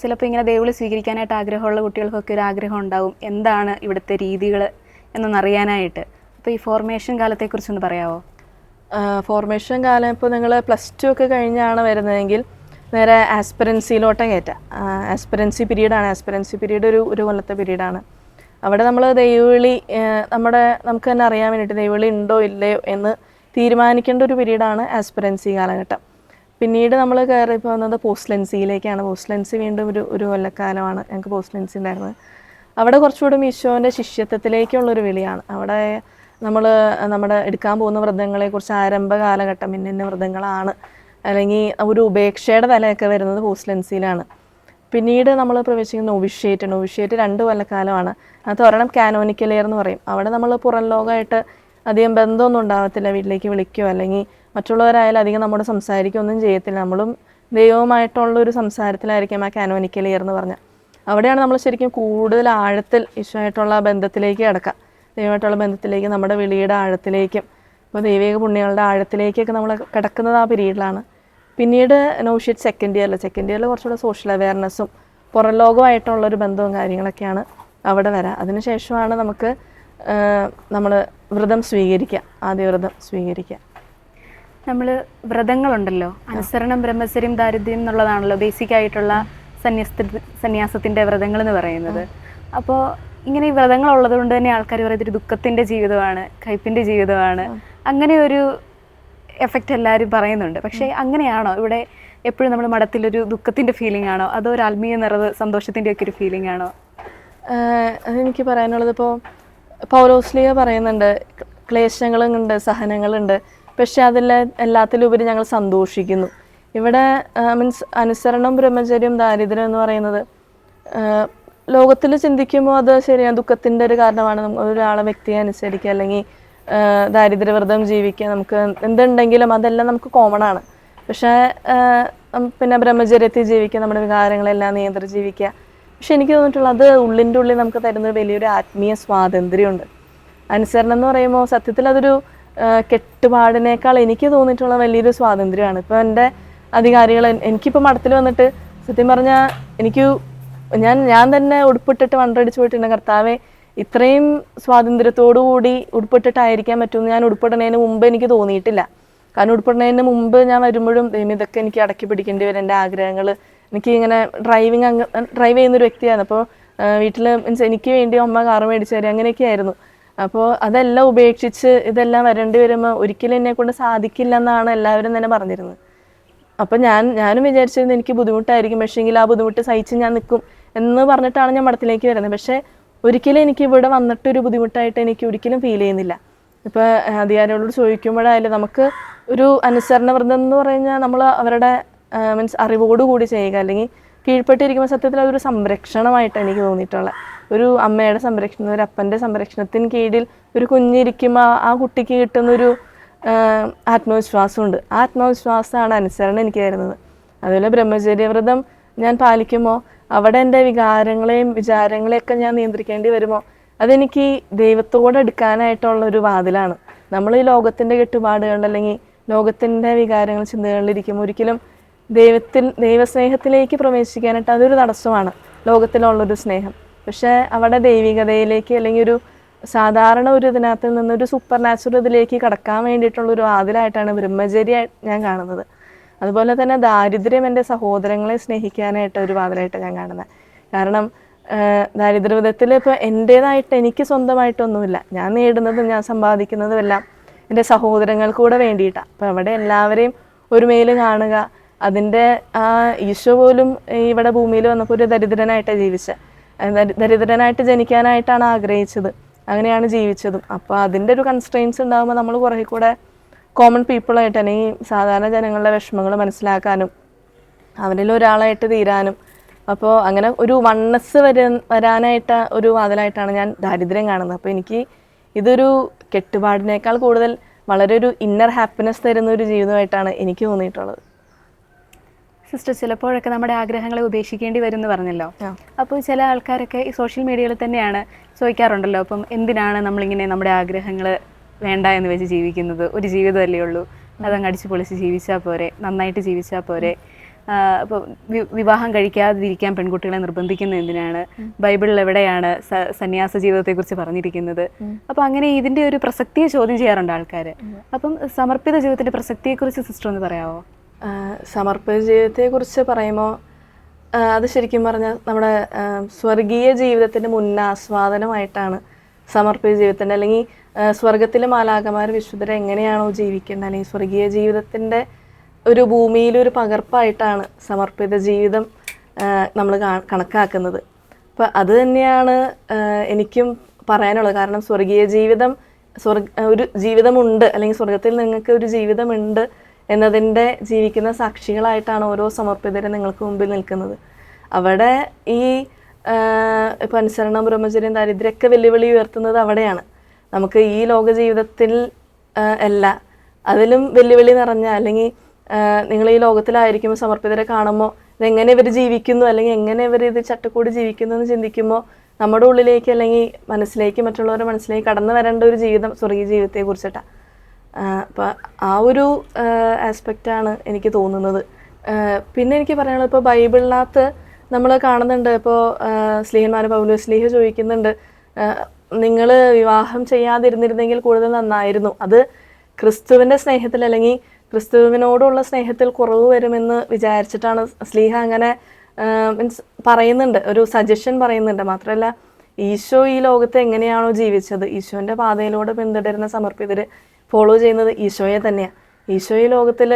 ചിലപ്പോൾ ഇങ്ങനെ ദൈവവിളി സ്വീകരിക്കാനായിട്ട് ആഗ്രഹമുള്ള കുട്ടികൾക്കൊക്കെ ഒരു ആഗ്രഹം ഉണ്ടാവും, എന്താണ് ഇവിടുത്തെ രീതികൾ എന്നറിയാനായിട്ട്. അപ്പോൾ ഈ ഫോർമേഷൻ കാലത്തെക്കുറിച്ചൊന്ന് പറയാമോ? ഫോർമേഷൻ കാലം ഇപ്പോൾ നിങ്ങൾ +2 ഒക്കെ കഴിഞ്ഞാണ് വരുന്നതെങ്കിൽ നേരെ ആസ്പിറൻസിയിലോട്ട് കയറ്റാം. ആസ്പിറൻസി പീരീഡാണ്. ആസ്പിറൻസി പീരീഡ് ഒരു കൊല്ലത്തെ പീരീഡാണ്. അവിടെ നമ്മൾ ദൈവവിളി നമുക്ക് തന്നെ അറിയാൻ വേണ്ടിയിട്ട് ദൈവവിളി ഉണ്ടോ ഇല്ലയോ എന്ന് തീരുമാനിക്കേണ്ട ഒരു പീരീഡാണ് ആസ്പിറൻസി കാലഘട്ടം. പിന്നീട് നമ്മൾ കയറി പോകുന്നത് പോസ്റ്റ്ലൻസിയിലേക്കാണ്. പോസ്റ്റ്ലൻസി വീണ്ടും ഒരു കൊല്ലക്കാലമാണ് ഞങ്ങൾക്ക് പോസ്റ്റ്ലൻസി ഉണ്ടായിരുന്നത്. അവിടെ കുറച്ചുകൂടി ഈശോൻ്റെ ശിഷ്യത്വത്തിലേക്കുള്ളൊരു വിളിയാണ്. അവിടെ നമ്മുടെ എടുക്കാൻ പോകുന്ന വ്രതങ്ങളെക്കുറിച്ച് ആരംഭ കാലഘട്ടം ഇന്ന വ്രതങ്ങളാണ്, അല്ലെങ്കിൽ ഒരു ഉപേക്ഷയുടെ തലയൊക്കെ വരുന്നത് പോസ്റ്റ്ലൻസിയിലാണ്. പിന്നീട് നമ്മൾ പ്രവേശിക്കുന്ന നൊവിഷ്യേറ്റ് 2 കൊല്ലക്കാലമാണ്. അത് ഒരെണ്ണം കാനോനിക്കൽ ഇയർ എന്ന് പറയും. അവിടെ നമ്മൾ പുറം ലോകമായിട്ട് അധികം ബന്ധമൊന്നും ഉണ്ടാകത്തില്ല. വീട്ടിലേക്ക് വിളിക്കുകയോ അല്ലെങ്കിൽ മറ്റുള്ളവരായാലും അധികം നമ്മോട് സംസാരിക്കുകയൊന്നും ചെയ്യത്തില്ല. നമ്മളും ദൈവവുമായിട്ടുള്ളൊരു സംസാരത്തിലായിരിക്കും ആ കാനോനിക്കൽ ഇയർ എന്ന് പറഞ്ഞാൽ. അവിടെയാണ് നമ്മൾ ശരിക്കും കൂടുതൽ ആഴത്തിൽ ഈശോയായിട്ടുള്ള ബന്ധത്തിലേക്ക് കിടക്കുക. ദൈവമായിട്ടുള്ള ബന്ധത്തിലേക്ക്, നമ്മുടെ വിളിയുടെ ആഴത്തിലേക്കും ഇപ്പോൾ ദൈവിക പുണ്യങ്ങളുടെ ആഴത്തിലേക്കൊക്കെ നമ്മൾ കിടക്കുന്നത് ആ പീരീഡിലാണ്. പിന്നീട് നൊവിഷ്യേറ്റ് സെക്കൻഡ് ഇയറിൽ കുറച്ചുകൂടെ സോഷ്യൽ അവയർനെസ്സും പുറം ലോകമായിട്ടുള്ളൊരു ബന്ധവും കാര്യങ്ങളൊക്കെയാണ് അവിടെ വരാം. അതിനുശേഷമാണ് നമുക്ക് നമ്മൾ വ്രതം സ്വീകരിക്കുക, ആദ്യ വ്രതം സ്വീകരിക്കുക. നമ്മൾ വ്രതങ്ങളുണ്ടല്ലോ, അനുസരണം, ബ്രഹ്മചര്യം, ദാരിദ്ര്യം എന്നുള്ളതാണല്ലോ ബേസിക് ആയിട്ടുള്ള സന്യാസത്തിൻ്റെ വ്രതങ്ങൾ എന്ന് പറയുന്നത്. അപ്പോൾ ഇങ്ങനെ ഈ വ്രതങ്ങൾ ഉള്ളത് കൊണ്ട് തന്നെ ആൾക്കാർ പറയുന്നത് ഒരു ദുഃഖത്തിൻ്റെ ജീവിതമാണ്, കയ്പിൻ്റെ ജീവിതമാണ്, അങ്ങനെ ഒരു എഫക്റ്റ് എല്ലാവരും പറയുന്നുണ്ട്. പക്ഷേ അങ്ങനെയാണോ ഇവിടെ എപ്പോഴും നമ്മൾ മഠത്തിലൊരു ദുഃഖത്തിൻ്റെ ഫീലിംഗ് ആണോ, അതോ ഒരു ആത്മീയ നിറവ് സന്തോഷത്തിൻ്റെ ഒക്കെ ഒരു ഫീലിംഗ് ആണോ? അതെനിക്ക് പറയാനുള്ളത്, ഇപ്പോൾ പൗലോസ്ലീഹ പറയുന്നുണ്ട് ക്ലേശങ്ങളുണ്ട്, സഹനങ്ങളുണ്ട്, പക്ഷെ എല്ലാത്തിലുപരി ഞങ്ങൾ സന്തോഷിക്കുന്നു. ഇവിടെ മീൻസ് അനുസരണം, ബ്രഹ്മചര്യം, ദാരിദ്ര്യം എന്ന് പറയുന്നത് ലോകത്തിൽ ചിന്തിക്കുമ്പോൾ അത് ശരിയാണ്, ദുഃഖത്തിൻ്റെ ഒരു കാരണമാണ്. ഒരാളെ വ്യക്തിയെ അനുസരിക്കുക അല്ലെങ്കിൽ ദാരിദ്ര്യവ്രതം ജീവിക്കുക, നമുക്ക് എന്തുണ്ടെങ്കിലും അതെല്ലാം നമുക്ക് കോമൺ ആണ്. പക്ഷേ പിന്നെ ബ്രഹ്മചര്യത്തിൽ ജീവിക്കുക, നമ്മുടെ വികാരങ്ങളെല്ലാം നിയന്ത്രിച്ച് ജീവിക്കുക. പക്ഷെ എനിക്ക് തോന്നിയിട്ടുള്ളത് ഉള്ളിൻ്റെ ഉള്ളിൽ നമുക്ക് തരുന്ന വലിയൊരു ആത്മീയ സ്വാതന്ത്ര്യമുണ്ട്. അനുസരണം എന്ന് പറയുമ്പോൾ സത്യത്തിൽ അതൊരു കെട്ടുപാടിനേക്കാൾ എനിക്ക് തോന്നിയിട്ടുള്ള വലിയൊരു സ്വാതന്ത്ര്യമാണ്. ഇപ്പോൾ എൻ്റെ അധികാരികൾ എനിക്കിപ്പോൾ മഠത്തിൽ വന്നിട്ട് സത്യം പറഞ്ഞാൽ ഞാൻ തന്നെ ഉടുപ്പിട്ടിട്ട് വണ്ടടിച്ച് പോയിട്ടുണ്ട്. കർത്താവെ, ഇത്രയും സ്വാതന്ത്ര്യത്തോടു കൂടി ഉടുപ്പിട്ടിട്ടായിരിക്കാൻ പറ്റുമെന്ന് ഞാൻ ഉടുപ്പിടുന്നതിന് മുമ്പ് എനിക്ക് തോന്നിയിട്ടില്ല. കാരണം ഉടുപ്പിടുന്നതിന് മുമ്പ് ഞാൻ വരുമ്പോഴും ഇതൊക്കെ എനിക്ക് അടക്കി പിടിക്കേണ്ടി വരും, എൻ്റെ ആഗ്രഹങ്ങൾ. എനിക്ക് ഇങ്ങനെ ഡ്രൈവ് ചെയ്യുന്നൊരു വ്യക്തിയാണ്. അപ്പോൾ വീട്ടിൽ മീൻസ് എനിക്ക് വേണ്ടി അമ്മ കാറ് മേടിച്ചു തരും, അങ്ങനെയൊക്കെ ആയിരുന്നു. അപ്പോൾ അതെല്ലാം ഉപേക്ഷിച്ച് ഇതെല്ലാം വരേണ്ടി വരുമ്പോൾ ഒരിക്കലും എന്നെ കൊണ്ട് സാധിക്കില്ല എന്നാണ് എല്ലാവരും തന്നെ പറഞ്ഞിരുന്നത്. അപ്പം ഞാനും വിചാരിച്ചിരുന്നു എനിക്ക് ബുദ്ധിമുട്ടായിരിക്കും, പക്ഷേങ്കിൽ ആ ബുദ്ധിമുട്ട് സഹിച്ച് ഞാൻ നിൽക്കും എന്ന് പറഞ്ഞിട്ടാണ് ഞാൻ മഠത്തിലേക്ക് വരുന്നത്. പക്ഷേ ഒരിക്കലും എനിക്ക് ഇവിടെ വന്നിട്ടൊരു ബുദ്ധിമുട്ടായിട്ട് എനിക്ക് ഒരിക്കലും ഫീൽ ചെയ്യുന്നില്ല. ഇപ്പോൾ അധികാരികളോട് ചോദിക്കുമ്പോഴായാലും നമുക്ക് ഒരു അനുസരണ വ്രതം എന്ന് പറഞ്ഞാൽ നമ്മൾ അവരുടെ മീൻസ് അറിവോടുകൂടി ചെയ്യുക, അല്ലെങ്കിൽ കീഴ്പ്പെട്ടിരിക്കുമ്പോൾ സത്യത്തിൽ അതൊരു സംരക്ഷണമായിട്ട് എനിക്ക് തോന്നിയിട്ടുള്ളത്. ഒരു അമ്മയുടെ സംരക്ഷണം, ഒരു അപ്പൻ്റെ സംരക്ഷണത്തിന് കീഴിൽ ഒരു കുഞ്ഞിരിക്കുമ്പോൾ ആ കുട്ടിക്ക് കിട്ടുന്നൊരു ആത്മവിശ്വാസമുണ്ട്. ആ ആത്മവിശ്വാസമാണ് അനുസരണം എനിക്ക് തരുന്നത്. അതുപോലെ ബ്രഹ്മചര്യവ്രതം ഞാൻ പാലിക്കുമ്പോൾ അവിടെ എൻ്റെ വികാരങ്ങളെയും വിചാരങ്ങളെയൊക്കെ ഞാൻ നിയന്ത്രിക്കേണ്ടി വരുമ്പോൾ അതെനിക്ക് ദൈവത്തോടെ എടുക്കാനായിട്ടുള്ളൊരു വാതിലാണ്. നമ്മൾ ഈ ലോകത്തിൻ്റെ കെട്ടുപാടുകൾ അല്ലെങ്കിൽ ലോകത്തിൻ്റെ വികാരങ്ങൾ ചിന്തകളിലിരിക്കുമ്പോൾ ഒരിക്കലും ദൈവസ്നേഹത്തിലേക്ക് പ്രവേശിക്കാനായിട്ട് അതൊരു തടസ്സമാണ്, ലോകത്തിലുള്ളൊരു സ്നേഹം. പക്ഷേ അവിടെ ദൈവികതയിലേക്ക് അല്ലെങ്കിൽ ഒരു സാധാരണ ഒരു ഇതിനകത്ത് നിന്നൊരു സൂപ്പർ നാച്ചുറൽ ഇതിലേക്ക് കടക്കാൻ വേണ്ടിയിട്ടുള്ളൊരു വാതിലായിട്ടാണ് ബ്രഹ്മചര്യം ഞാൻ കാണുന്നത്. അതുപോലെ തന്നെ ദാരിദ്ര്യം എൻ്റെ സഹോദരങ്ങളെ സ്നേഹിക്കാനായിട്ട് ഒരു വാതിലായിട്ട് ഞാൻ കാണുന്നത്. കാരണം ദാരിദ്ര്യവ്രതത്തിൽ ഇപ്പോൾ എൻ്റേതായിട്ട് എനിക്ക് സ്വന്തമായിട്ടൊന്നുമില്ല, ഞാൻ നേടുന്നതും ഞാൻ സമ്പാദിക്കുന്നതും എല്ലാം എൻ്റെ സഹോദരങ്ങൾക്കൂടെ വേണ്ടിയിട്ടാണ്. അപ്പോൾ അവിടെ എല്ലാവരെയും ഒരുമയിൽ കാണുക. അതിൻ്റെ ആ ഈശോ പോലും ഇവിടെ ഭൂമിയിൽ വന്നപ്പോൾ ഒരു ദരിദ്രനായിട്ട് ജനിക്കാനായിട്ടാണ് ആഗ്രഹിച്ചത്, അങ്ങനെയാണ് ജീവിച്ചതും. അപ്പോൾ അതിൻ്റെ ഒരു കൺസ്ട്രെയിൻസ് ഉണ്ടാകുമ്പോൾ നമ്മൾ കുറേ കൂടെ കോമൺ പീപ്പിളായിട്ട് അല്ലെങ്കിൽ സാധാരണ ജനങ്ങളുടെ വിഷമങ്ങൾ മനസ്സിലാക്കാനും അവരിൽ ഒരാളായിട്ട് തീരാനും, അപ്പോൾ അങ്ങനെ ഒരു വണ്ണസ് വരാനായിട്ട് ഒരു വാതിലായിട്ടാണ് ഞാൻ ദാരിദ്ര്യം കാണുന്നത്. അപ്പോൾ എനിക്ക് ഇതൊരു കെട്ടുപാടിനേക്കാൾ കൂടുതൽ വളരെ ഒരു ഇന്നർ ഹാപ്പിനെസ് തരുന്ന ഒരു ജീവിതമായിട്ടാണ് എനിക്ക് തോന്നിയിട്ടുള്ളത്. സിസ്റ്റർ, ചിലപ്പോഴൊക്കെ നമ്മുടെ ആഗ്രഹങ്ങളെ ഉപേക്ഷിക്കേണ്ടി വരും എന്ന് പറഞ്ഞല്ലോ. അപ്പോൾ ചില ആൾക്കാരൊക്കെ ഈ സോഷ്യൽ മീഡിയയിൽ തന്നെയാണ് ചോദിക്കാറുണ്ടല്ലോ, അപ്പം എന്തിനാണ് നമ്മളിങ്ങനെ നമ്മുടെ ആഗ്രഹങ്ങൾ വേണ്ട എന്ന് വെച്ച് ജീവിക്കുന്നത്, ഒരു ജീവിതമല്ലേ ഉള്ളൂ, അതങ്ങ് അടിച്ചു പൊളിച്ച് ജീവിച്ചാൽ പോരെ, നന്നായിട്ട് ജീവിച്ചാൽ പോരെ, അപ്പോൾ വിവാഹം കഴിക്കാതിരിക്കാൻ പെൺകുട്ടികളെ നിർബന്ധിക്കുന്നത് എന്തിനാണ്, ബൈബിളിൽ എവിടെയാണ് സന്യാസ ജീവിതത്തെക്കുറിച്ച് പറഞ്ഞിരിക്കുന്നത്. അപ്പോൾ അങ്ങനെ ഇതിൻ്റെ ഒരു പ്രസക്തിയെ ചോദ്യം ചെയ്യാറുണ്ട് ആൾക്കാർ. അപ്പം സമർപ്പിത ജീവിതത്തിൻ്റെ പ്രസക്തിയെക്കുറിച്ച് സിസ്റ്റർ ഒന്ന് പറയാമോ? സമർപ്പിത ജീവിതത്തെക്കുറിച്ച് പറയുമ്പോൾ അത് ശരിക്കും പറഞ്ഞാൽ നമ്മുടെ സ്വർഗീയ ജീവിതത്തിൻ്റെ മുന്നാസ്വാദനമായിട്ടാണ് സമർപ്പിത ജീവിതത്തിൻ്റെ, അല്ലെങ്കിൽ സ്വർഗത്തിലെ മാലാഖമാർ വിശുദ്ധരെ എങ്ങനെയാണോ ജീവിക്കേണ്ടത്, അല്ലെങ്കിൽ സ്വർഗീയ ജീവിതത്തിൻ്റെ ഒരു ഭൂമിയിലൊരു പകർപ്പായിട്ടാണ് സമർപ്പിത ജീവിതം നമ്മൾ കണക്കാക്കുന്നത്. അപ്പോൾ അത് തന്നെയാണ് എനിക്കും പറയാനുള്ളത്. കാരണം സ്വർഗീയ ജീവിതം ഒരു ജീവിതമുണ്ട്, അല്ലെങ്കിൽ സ്വർഗത്തിൽ നിങ്ങൾക്ക് ഒരു ജീവിതമുണ്ട് എന്നതിൻ്റെ ജീവിക്കുന്ന സാക്ഷികളായിട്ടാണ് ഓരോ സമർപ്പിതരും നിങ്ങൾക്ക് മുമ്പിൽ നിൽക്കുന്നത്. അവിടെ ഈ ഇപ്പം അനുസരണം, ബ്രഹ്മചര്യം, ദാരിദ്ര്യമൊക്കെ വെല്ലുവിളി ഉയർത്തുന്നത് അവിടെയാണ്. നമുക്ക് ഈ ലോക ജീവിതത്തിൽ അല്ല, അതിലും വെല്ലുവിളി നിറഞ്ഞ, അല്ലെങ്കിൽ നിങ്ങൾ ഈ ലോകത്തിലായിരിക്കുമ്പോൾ സമർപ്പിതരെ കാണുമ്പോൾ ഇതെങ്ങനെ ഇവർ ജീവിക്കുന്നു, അല്ലെങ്കിൽ എങ്ങനെ ഇവർ ഇത് ചട്ടക്കൂടി ജീവിക്കുന്നു എന്ന് ചിന്തിക്കുമ്പോൾ നമ്മുടെ ഉള്ളിലേക്ക് അല്ലെങ്കിൽ മനസ്സിലേക്ക്, മറ്റുള്ളവരുടെ മനസ്സിലേക്ക് കടന്നു വരേണ്ട ഒരു ജീവിതം സ്വർഗീയ ജീവിതത്തെ കുറിച്ചിട്ടാണ്. അപ്പോൾ ആ ഒരു ആസ്പെക്റ്റാണ് എനിക്ക് തോന്നുന്നത്. പിന്നെ എനിക്ക് പറയാനുള്ളത്, ഇപ്പോൾ ബൈബിളിനകത്ത് നമ്മൾ കാണുന്നുണ്ട്, ഇപ്പോൾ സ്ലീഹന്മാർ പൗലോസ് സ്ലീഹ ചോദിക്കുന്നുണ്ട്, നിങ്ങൾ വിവാഹം ചെയ്യാതിരുന്നിരുന്നെങ്കിൽ കൂടുതൽ നന്നായിരുന്നു. അത് ക്രിസ്തുവിൻ്റെ സ്നേഹത്തിൽ അല്ലെങ്കിൽ ക്രിസ്തുവിനോടുള്ള സ്നേഹത്തിൽ കുറവ് വരുമെന്ന് വിചാരിച്ചിട്ടാണ് സ്ലീഹ അങ്ങനെ മീൻസ് പറയുന്നുണ്ട്, ഒരു സജഷൻ പറയുന്നുണ്ട്. മാത്രമല്ല, ഈശോ ഈ ലോകത്ത് എങ്ങനെയാണോ ജീവിച്ചത്, ഈശോൻ്റെ പാതയിലൂടെ പിന്തുടരുന്ന സമർപ്പിതർ ഫോളോ ചെയ്യുന്നത് ഈശോയെ തന്നെയാണ്. ഈശോ ഈ ലോകത്തിൽ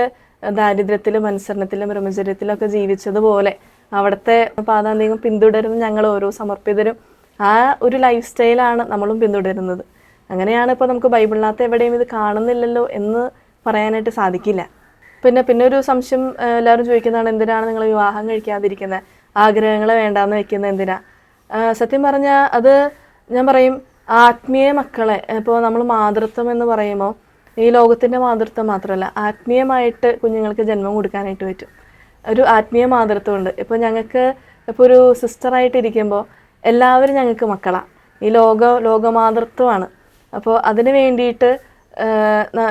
ദാരിദ്ര്യത്തിലും അനുസരണത്തിലും ബ്രഹ്മചര്യത്തിലൊക്കെ ജീവിച്ചതുപോലെ അവിടുത്തെ പാതാന്തികം പിന്തുടരുന്ന ഞങ്ങൾ ഓരോ സമർപ്പിതരും ആ ഒരു ലൈഫ് സ്റ്റൈലാണ് നമ്മളും പിന്തുടരുന്നത്. അങ്ങനെയാണ് ഇപ്പോൾ നമുക്ക് ബൈബിളിനകത്ത് എവിടെയും ഇത് കാണുന്നില്ലല്ലോ എന്ന് പറയാനായിട്ട് സാധിക്കില്ല. പിന്നെ ഒരു സംശയം എല്ലാവരും ചോദിക്കുന്നതാണ്, എന്തിനാണ് നിങ്ങൾ വിവാഹം കഴിക്കാതിരിക്കുന്നത്, ആഗ്രഹങ്ങൾ വേണ്ടാന്ന് വെക്കുന്നത് എന്തിനാ? സത്യം പറഞ്ഞാൽ അത് ഞാൻ പറയും, ആത്മീയ മക്കളെ, ഇപ്പോൾ നമ്മൾ മാതൃത്വം എന്ന് പറയുമ്പോൾ ഈ ലോകത്തിൻ്റെ മാതൃത്വം മാത്രമല്ല, ആത്മീയമായിട്ട് കുഞ്ഞുങ്ങൾക്ക് ജന്മം കൊടുക്കാനായിട്ട് പറ്റും. ഒരു ആത്മീയ മാതൃത്വമുണ്ട്. ഇപ്പോൾ ഞങ്ങൾക്ക് ഇപ്പോൾ ഒരു സിസ്റ്ററായിട്ട് ഇരിക്കുമ്പോൾ എല്ലാവരും ഞങ്ങൾക്ക് മക്കളാണ്. ഈ ലോകമാതൃത്വമാണ്. അപ്പോൾ അതിന് വേണ്ടിയിട്ട്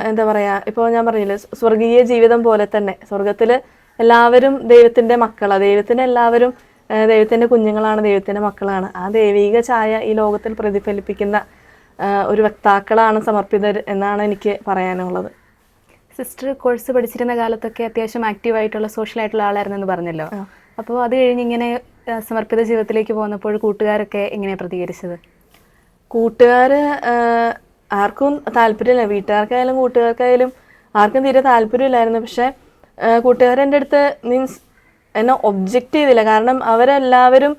എന്താ പറയുക, ഇപ്പോൾ ഞാൻ പറഞ്ഞില്ലേ, സ്വർഗീയ ജീവിതം പോലെ തന്നെ സ്വർഗത്തിൽ എല്ലാവരും ദൈവത്തിൻ്റെ മക്കളാണ്. എല്ലാവരും ദൈവത്തിൻ്റെ കുഞ്ഞുങ്ങളാണ്, ദൈവത്തിൻ്റെ മക്കളാണ്. ആ ദൈവിക ഛായ ഈ ലോകത്തിൽ പ്രതിഫലിപ്പിക്കുന്ന ഒരു വക്താക്കളാണ് സമർപ്പിതർ എന്നാണ് എനിക്ക് പറയാനുള്ളത്. സിസ്റ്റർ കോഴ്സ് പഠിച്ചിരുന്ന കാലത്തൊക്കെ അത്യാവശ്യം ആക്റ്റീവായിട്ടുള്ള സോഷ്യലായിട്ടുള്ള ആളായിരുന്നെന്ന് പറഞ്ഞല്ലോ. അപ്പോൾ അത് കഴിഞ്ഞ് ഇങ്ങനെ സമർപ്പിത ജീവിതത്തിലേക്ക് പോകുന്നപ്പോൾ കൂട്ടുകാരൊക്കെ എങ്ങനെയാണ് പ്രതികരിച്ചത്? കൂട്ടുകാർ ആർക്കും താല്പര്യമില്ല, വീട്ടുകാർക്കായാലും കൂട്ടുകാർക്കായാലും ആർക്കും തീരെ താല്പര്യമില്ലായിരുന്നു. പക്ഷേ കൂട്ടുകാരെൻ്റെ അടുത്ത് മീൻസ് എന്നെ ഒബ്ജക്റ്റ് ചെയ്തില്ല. കാരണം അവരെല്ലാവരും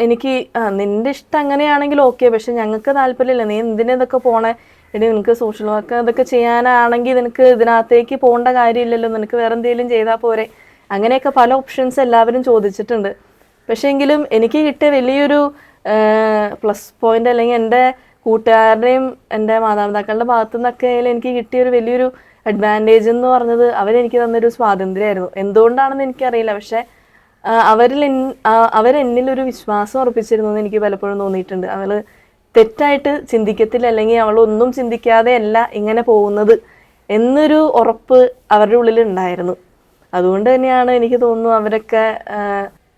എനിക്ക് നിൻ്റെ ഇഷ്ടം അങ്ങനെയാണെങ്കിൽ ഓക്കെ, പക്ഷെ ഞങ്ങൾക്ക് താല്പര്യമില്ല, നീ എന്തിനതൊക്കെ പോണേ, എടി നിനക്ക് സോഷ്യൽ വർക്ക് അതൊക്കെ ചെയ്യാനാണെങ്കിൽ നിനക്ക് ഇതിനകത്തേക്ക് പോകേണ്ട കാര്യമില്ലല്ലോ, നിനക്ക് വേറെ എന്തെങ്കിലും ചെയ്താൽ പോരെ, അങ്ങനെയൊക്കെ പല ഓപ്ഷൻസ് എല്ലാവരും ചോദിച്ചിട്ടുണ്ട്. പക്ഷേ എങ്കിലും എനിക്ക് കിട്ടിയ വലിയൊരു പ്ലസ് പോയിന്റ്, അല്ലെങ്കിൽ എൻ്റെ കൂട്ടുകാരുടെയും എൻ്റെ മാതാപിതാക്കളുടെ ഭാഗത്തു നിന്നൊക്കെ എനിക്ക് കിട്ടിയൊരു വലിയൊരു അഡ്വാൻറ്റേജ് എന്ന് പറഞ്ഞത് അവരെനിക്ക് തന്നൊരു സ്വാതന്ത്ര്യമായിരുന്നു. എന്തുകൊണ്ടാണെന്ന് എനിക്കറിയില്ല, പക്ഷേ അവരെന്നിലൊരു വിശ്വാസം ഉറപ്പിച്ചിരുന്നു എന്ന് എനിക്ക് പലപ്പോഴും തോന്നിയിട്ടുണ്ട്. അവൾ തെറ്റായിട്ട് ചിന്തിക്കത്തില്ല, അല്ലെങ്കിൽ അവളൊന്നും ചിന്തിക്കാതെ അല്ല ഇങ്ങനെ പോകുന്നത് എന്നൊരു ഉറപ്പ് അവരുടെ ഉള്ളിൽ ഉണ്ടായിരുന്നു. അതുകൊണ്ട് തന്നെയാണ് എനിക്ക് തോന്നുന്നു അവരൊക്കെ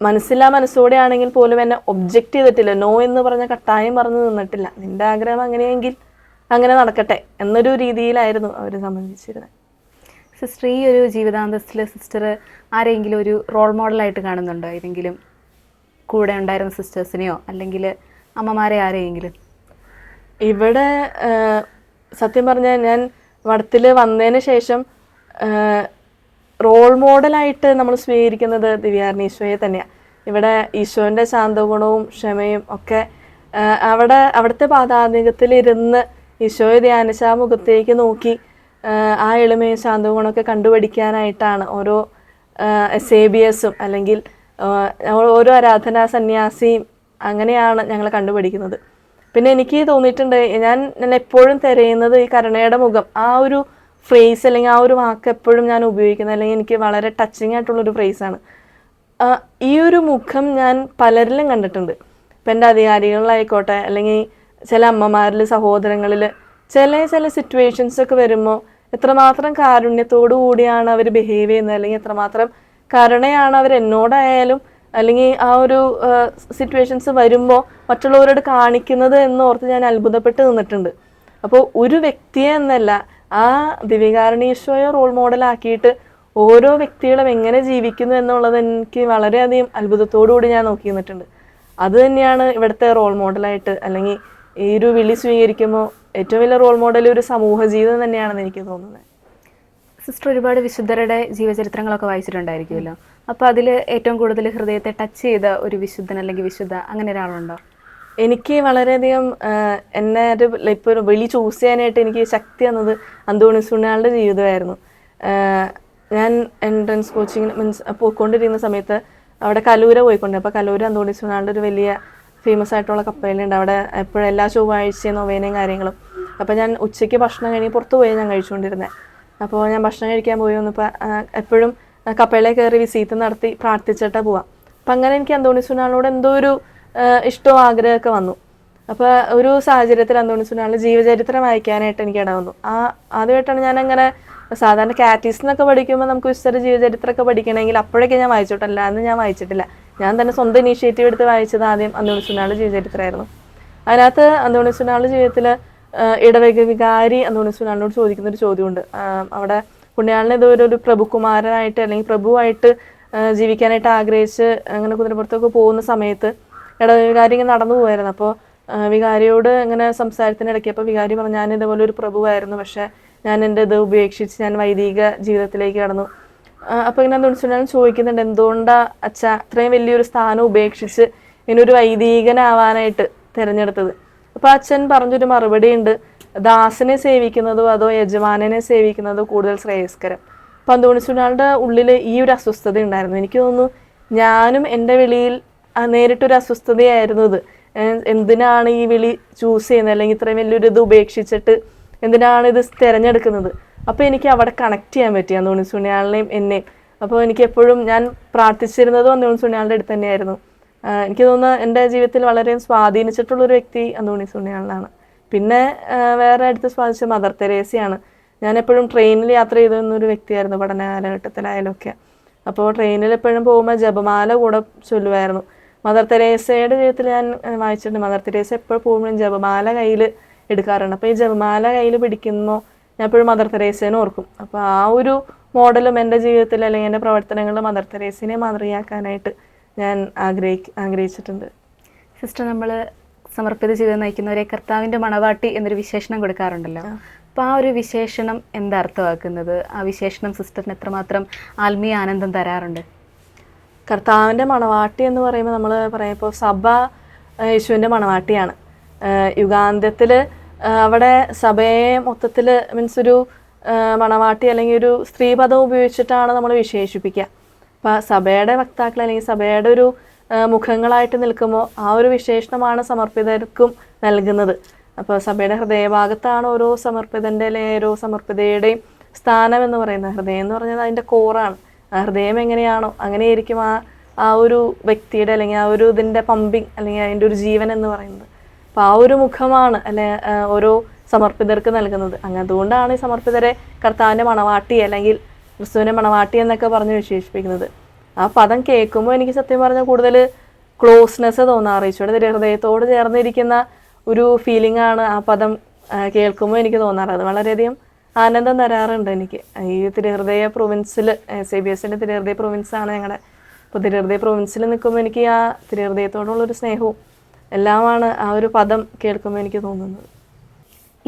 മനസ്സോടെ ആണെങ്കിൽ പോലും എന്നെ ഒബ്ജക്റ്റ് ചെയ്തിട്ടില്ല, നോ എന്ന് പറഞ്ഞ കട്ടായം പറഞ്ഞു നിന്നിട്ടില്ല. നിന്റെ ആഗ്രഹം അങ്ങനെയെങ്കിൽ അങ്ങനെ നടക്കട്ടെ എന്നൊരു രീതിയിലായിരുന്നു അവർ സംബന്ധിച്ചിരുന്നത്. സിസ്റ്റർ, ഈ ഒരു ജീവിതാന്തസ്സിൽ സിസ്റ്റർ ആരെങ്കിലും ഒരു റോൾ മോഡലായിട്ട് കാണുന്നുണ്ടോ? ഏതെങ്കിലും കൂടെ ഉണ്ടായിരുന്ന സിസ്റ്റേഴ്സിനെയോ അല്ലെങ്കിൽ അമ്മമാരെ ആരെയെങ്കിലും? ഇവിടെ സത്യം പറഞ്ഞാൽ ഞാൻ മഠത്തിൽ വന്നതിന് ശേഷം റോൾ മോഡലായിട്ട് നമ്മൾ സ്വീകരിക്കുന്നത് ദിവ്യാരണി ഈശോയെ തന്നെയാണ്. ഇവിടെ ഈശോൻ്റെ ശാന്തഗുണവും ക്ഷമയും ഒക്കെ അവിടുത്തെ പാതാന്തികത്തിലിരുന്ന് ഈശോയെ ധ്യാനിച്ച ആ മുഖത്തേക്ക് നോക്കി ആ എളിമയും ശാന്തഗുണമൊക്കെ കണ്ടുപഠിക്കാനായിട്ടാണ് ഓരോ SABSഉം അല്ലെങ്കിൽ ഓരോ ആരാധനാ സന്യാസിയും അങ്ങനെയാണ് ഞങ്ങൾ കണ്ടുപഠിക്കുന്നത്. പിന്നെ എനിക്ക് തോന്നിയിട്ടുണ്ട്, ഞാൻ എപ്പോഴും തിരയുന്നത് ഈ കരുണയുടെ മുഖം, ആ ഒരു ഫ്രേസ് അല്ലെങ്കിൽ ആ ഒരു വാക്ക് എപ്പോഴും ഞാൻ ഉപയോഗിക്കുന്നത്, അല്ലെങ്കിൽ എനിക്ക് വളരെ ടച്ചിങ് ആയിട്ടുള്ളൊരു ഫ്രേസാണ്. ഈ ഒരു മുഖം ഞാൻ പലരിലും കണ്ടിട്ടുണ്ട്. ഇപ്പം എൻ്റെ അധികാരികളിലായിക്കോട്ടെ, അല്ലെങ്കിൽ ചില അമ്മമാരിൽ, സഹോദരങ്ങളിൽ ചില സിറ്റുവേഷൻസ് ഒക്കെ വരുമ്പോൾ എത്രമാത്രം കാരുണ്യത്തോടു കൂടിയാണ് അവർ ബിഹേവ് ചെയ്യുന്നത്, അല്ലെങ്കിൽ എത്രമാത്രം കരുണയാണ് അവർ എന്നോടായാലും അല്ലെങ്കിൽ ആ ഒരു സിറ്റുവേഷൻസ് വരുമ്പോൾ മറ്റുള്ളവരോട് കാണിക്കുന്നത് എന്നോർത്ത് ഞാൻ അത്ഭുതപ്പെട്ട് നിന്നിട്ടുണ്ട്. അപ്പോൾ ഒരു വ്യക്തിയെ എന്നല്ല, ആ ദിവ്യകാരുണ്യേശ്വയെ റോൾ മോഡലാക്കിയിട്ട് ഓരോ വ്യക്തികളും എങ്ങനെ ജീവിക്കുന്നു എന്നുള്ളത് എനിക്ക് വളരെയധികം അത്ഭുതത്തോടു കൂടി ഞാൻ നോക്കി നിന്നിട്ടുണ്ട്. അത് തന്നെയാണ് ഇവിടുത്തെ റോൾ മോഡലായിട്ട്, അല്ലെങ്കിൽ ഈ ഒരു വിളി സ്വീകരിക്കുമ്പോൾ ഏറ്റവും വലിയ റോൾ മോഡൽ ഒരു സമൂഹ ജീവിതം തന്നെയാണെന്ന് എനിക്ക് തോന്നുന്നത്. സിസ്റ്റർ ഒരുപാട് വിശുദ്ധരുടെ ജീവചരിത്രങ്ങളൊക്കെ വായിച്ചിട്ടുണ്ടായിരിക്കുമല്ലോ. അപ്പോൾ അതിൽ ഏറ്റവും കൂടുതൽ ഹൃദയത്തെ ടച്ച് ചെയ്ത ഒരു വിശുദ്ധൻ അല്ലെങ്കിൽ വിശുദ്ധ അങ്ങനെ ഒരാളുണ്ടോ? എനിക്ക് വളരെയധികം എന്നെ ഇപ്പോൾ ഒരു വിളി ചൂസ് ചെയ്യാനായിട്ട് എനിക്ക് ശക്തി തന്നത് അന്തോണീസ് പുണ്യാളുടെ ജീവിതമായിരുന്നു. ഞാൻ എൻട്രൻസ് കോച്ചിങ് പോയിക്കൊണ്ടിരിക്കുന്ന സമയത്ത് അവിടെ കലൂര പോയിക്കൊണ്ട്. അപ്പോൾ കലൂര അന്തോണീസ് പുണ്യാളൻ്റെ ഒരു വലിയ ഫേമസ് ആയിട്ടുള്ള കപ്പലുണ്ട്. അവിടെ എപ്പോഴും എല്ലാ ചൊവ്വാഴ്ചയും നൊവേനയും കാര്യങ്ങളും. അപ്പോൾ ഞാൻ ഉച്ചയ്ക്ക് ഭക്ഷണം കഴിഞ്ഞ് പുറത്ത് പോയി ഞാൻ കഴിച്ചുകൊണ്ടിരുന്നത്. അപ്പോൾ ഞാൻ ഭക്ഷണം കഴിക്കാൻ പോയി വന്നപ്പോൾ എപ്പോഴും കപ്പലിൽ കയറി വിസീത്ത് നടത്തി പ്രാർത്ഥിച്ചിട്ടാണ് പോവാം. അപ്പം അങ്ങനെ എനിക്ക് അന്തോണീസ് പുണ്യാളനോട് എന്തോ ഒരു ഇഷ്ടവും ആഗ്രഹമൊക്കെ വന്നു. അപ്പോൾ ഒരു സാഹചര്യത്തിൽ അന്തോണീസ് പുണ്യാളൻ്റെ ജീവചരിത്രം വായിക്കാനായിട്ട് എനിക്ക് ഇട വന്നു. ആദ്യമായിട്ടാണ് ഞാനങ്ങനെ സാധാരണ കാറ്റീസിനൊക്കെ പഠിക്കുമ്പോൾ നമുക്ക് വിശുദ്ധ ജീവചരിത്രമൊക്കെ പഠിക്കണമെങ്കിൽ അപ്പോഴൊക്കെ ഞാൻ വായിച്ചോട്ടല്ല, അന്ന് ഞാൻ വായിച്ചിട്ടില്ല. ഞാൻ തന്നെ സ്വന്തം ഇനീഷ്യേറ്റീവ് എടുത്ത് വായിച്ചത് ആദ്യം അന്തോണീസ് പുണ്യാളൻ്റെ ജീവചരിത്രമായിരുന്നു. അതിനകത്ത് അന്തോണീസ് പുണ്യാളൻ്റെ ജീവിതത്തിൽ ഇടവക വികാരി അന്തോണീസ് പുണ്യാളനോട് ചോദിക്കുന്നൊരു ചോദ്യമുണ്ട്. അവിടെ പുണ്യാളനെ ഇതുവരെ ഒരു പ്രഭുകുമാരനായിട്ട് അല്ലെങ്കിൽ പ്രഭുവായിട്ട് ജീവിക്കാനായിട്ട് ആഗ്രഹിച്ച് അങ്ങനെ കുതിരപ്പുറത്തൊക്കെ പോകുന്ന സമയത്ത് ഇടവക വികാരി ഇങ്ങനെ നടന്നു പോയായിരുന്നു. അപ്പോൾ വികാരിയോട് ഇങ്ങനെ സംസാരത്തിനിടയ്ക്ക് അപ്പോൾ വികാരി പറഞ്ഞു, ഞാൻ ഇതുപോലെ ഒരു പ്രഭുവായിരുന്നു, പക്ഷേ ഞാൻ എൻ്റെ ഇത് ഉപേക്ഷിച്ച് ഞാൻ വൈദിക ജീവിതത്തിലേക്ക് കടന്നു. അപ്പോൾ ഇങ്ങനെ അന്തോണീസ് ചോദിക്കുന്നുണ്ട്, എന്തുകൊണ്ടാണ് അച്ഛ അത്രയും വലിയൊരു സ്ഥാനം ഉപേക്ഷിച്ച് ഇങ്ങനൊരു വൈദികനാവാനായിട്ട് തിരഞ്ഞെടുത്തത്? അപ്പോൾ അച്ഛൻ പറഞ്ഞൊരു മറുപടി ഉണ്ട്, ദാസനെ സേവിക്കുന്നതോ അതോ യജമാനനെ സേവിക്കുന്നതോ കൂടുതൽ ശ്രേയസ്കരം. അപ്പം അന്തോണീസ് പുണ്യാളൻ്റെ ഉള്ളിൽ ഈ ഒരു അസ്വസ്ഥത ഉണ്ടായിരുന്നു. എനിക്ക് തോന്നുന്നു ഞാനും എൻ്റെ വിളിയിൽ നേരിട്ടൊരു അസ്വസ്ഥതയായിരുന്നു ഇത്. എന്തിനാണ് ഈ വിളി ചൂസ് ചെയ്യുന്നത്, അല്ലെങ്കിൽ ഇത്രയും വലിയൊരു ഇത് ഉപേക്ഷിച്ചിട്ട് എന്തിനാണ് ഇത് തിരഞ്ഞെടുക്കുന്നത്? അപ്പോൾ എനിക്ക് അവിടെ കണക്ട് ചെയ്യാൻ പറ്റി അന്തോണീസ് പുണ്യാളനെയും എന്നെയും. അപ്പോൾ എനിക്ക് എപ്പോഴും ഞാൻ പ്രാർത്ഥിച്ചിരുന്നതും അന്തോണീസ് പുണ്യാളൻ്റെ അടുത്ത് തന്നെയായിരുന്നു. എനിക്ക് തോന്നുന്നു എൻ്റെ ജീവിതത്തിൽ വളരെ സ്വാധീനിച്ചിട്ടുള്ളൊരു വ്യക്തി അന്തോണീസ് പുണ്യാളനാണ്. പിന്നെ വേറെ അടുത്ത് സ്വാധീനിച്ച മദർ തെരേസയാണ്. ഞാൻ എപ്പോഴും ട്രെയിനിൽ യാത്ര ചെയ്തിരുന്നൊരു വ്യക്തിയായിരുന്നു പഠന കാലഘട്ടത്തിലായാലും ഒക്കെ. അപ്പോൾ ട്രെയിനിൽ എപ്പോഴും പോകുമ്പോൾ ജപമാല കൂടെ ചൊല്ലുമായിരുന്നു. മദർ തെരേസയുടെ ജീവിതത്തിൽ ഞാൻ വായിച്ചിട്ടുണ്ട്, മദർ തെരേസ എപ്പോഴും പോകുമ്പോഴും ജപമാല കയ്യിൽ എടുക്കാറുണ്ട്. അപ്പോൾ ഈ ജപമാല കയ്യിൽ പിടിക്കുമ്പോൾ ഞാൻ എപ്പോഴും മദർ തെരേസേനെ ഓർക്കും. അപ്പോൾ ആ ഒരു മോഡലും എൻ്റെ ജീവിതത്തിൽ അല്ലെങ്കിൽ എൻ്റെ പ്രവർത്തനങ്ങളിൽ മദർ തെരേസിനെ മാതൃകയാക്കാനായിട്ട് ഞാൻ ആഗ്രഹിച്ചിട്ടുണ്ട്. സിസ്റ്റർ, നമ്മൾ സമർപ്പിത ജീവിതം നയിക്കുന്നവരെ കർത്താവിൻ്റെ മണവാട്ടി എന്നൊരു വിശേഷണം കൊടുക്കാറുണ്ടല്ലോ. അപ്പോൾ ആ ഒരു വിശേഷണം എന്താ അർത്ഥമാക്കുന്നത്? ആ വിശേഷണം സിസ്റ്ററിന് എത്രമാത്രം ആത്മീയ ആനന്ദം തരാറുണ്ട്? കർത്താവിൻ്റെ മണവാട്ടി എന്ന് പറയുമ്പോൾ നമ്മൾ പറയുമ്പോൾ സഭ യേശുവിൻ്റെ മണവാട്ടിയാണ്. യുഗാന്ത്യത്തിൽ അവിടെ സഭയെ മൊത്തത്തിൽ മീൻസ് ഒരു മണവാട്ടി അല്ലെങ്കിൽ ഒരു സ്ത്രീപദം ഉപയോഗിച്ചിട്ടാണ് നമ്മൾ വിശേഷിപ്പിക്കുക. അപ്പോൾ സഭയുടെ വക്താക്കൾ അല്ലെങ്കിൽ സഭയുടെ ഒരു മുഖങ്ങളായിട്ട് നിൽക്കുമ്പോൾ ആ ഒരു വിശേഷണമാണ് സമർപ്പിതർക്കും നൽകുന്നത്. അപ്പോൾ സഭയുടെ ഹൃദയഭാഗത്താണ് ഓരോ സമർപ്പിതൻ്റെ അല്ലെങ്കിൽ ഓരോ സമർപ്പിതയുടെയും സ്ഥാനം എന്ന് പറയുന്നത്. ഹൃദയം എന്ന് പറഞ്ഞാൽ അതിൻ്റെ കോറാണ്. ആ ഹൃദയം എങ്ങനെയാണോ അങ്ങനെയായിരിക്കും ആ ഒരു വ്യക്തിയുടെ അല്ലെങ്കിൽ ആ ഒരു ഇതിൻ്റെ പമ്പിങ് അല്ലെങ്കിൽ അതിൻ്റെ ഒരു ജീവൻ എന്ന് പറയുന്നത്. അപ്പോൾ ആ ഒരു മുഖമാണ് അല്ലെ ഓരോ സമർപ്പിതർക്ക് നൽകുന്നത്. അതുകൊണ്ടാണ് ഈ സമർപ്പിതരെ കർത്താവിൻ്റെ മണവാട്ടി അല്ലെങ്കിൽ ക്രിസ്തുവിൻ്റെ മണവാട്ടി എന്നൊക്കെ പറഞ്ഞ് വിശേഷിപ്പിക്കുന്നത്. ആ പദം കേൾക്കുമ്പോൾ എനിക്ക് സത്യം പറഞ്ഞാൽ കൂടുതൽ ക്ലോസ്നെസ് തോന്നാറ്. ഈശോയുടെ ഹൃദയത്തോട് ചേർന്നിരിക്കുന്ന ഒരു ഫീലിംഗ് ആണ് ആ പദം കേൾക്കുമ്പോൾ എനിക്ക് തോന്നാറ്. അത് വളരെയധികം ആനന്ദം തരാറുണ്ട് എനിക്ക്. ഈ തിരുഹൃദയ പ്രൊവിൻസിൽ CBSൻ്റെ തിരുഹൃദയ പ്രൊവിൻസാണ് ഞങ്ങളുടെ. അപ്പോൾ തിരുഹൃദയ പ്രൊവിൻസിൽ നിൽക്കുമ്പോൾ എനിക്ക് ആ തിരുഹൃദയത്തോടുള്ളൊരു സ്നേഹവും എല്ലാമാണ് ആ ഒരു പദം കേൾക്കുമ്പോൾ എനിക്ക് തോന്നുന്നത്.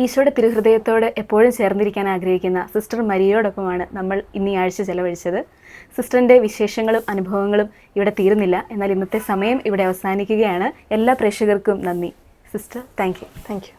ഈശോയുടെ തിരുഹൃദയത്തോട് എപ്പോഴും ചേർന്നിരിക്കാൻ ആഗ്രഹിക്കുന്ന സിസ്റ്റർ മരിയയോടൊപ്പമാണ് നമ്മൾ ഇന്ന് ഈ ആഴ്ച ചെലവഴിച്ചത്. സിസ്റ്ററിൻ്റെ വിശേഷങ്ങളും അനുഭവങ്ങളും ഇവിടെ തീരുന്നില്ല. എന്നാൽ ഇന്നത്തെ സമയം ഇവിടെ അവസാനിക്കുകയാണ്. എല്ലാ പ്രേക്ഷകർക്കും നന്ദി. Sister, thank you.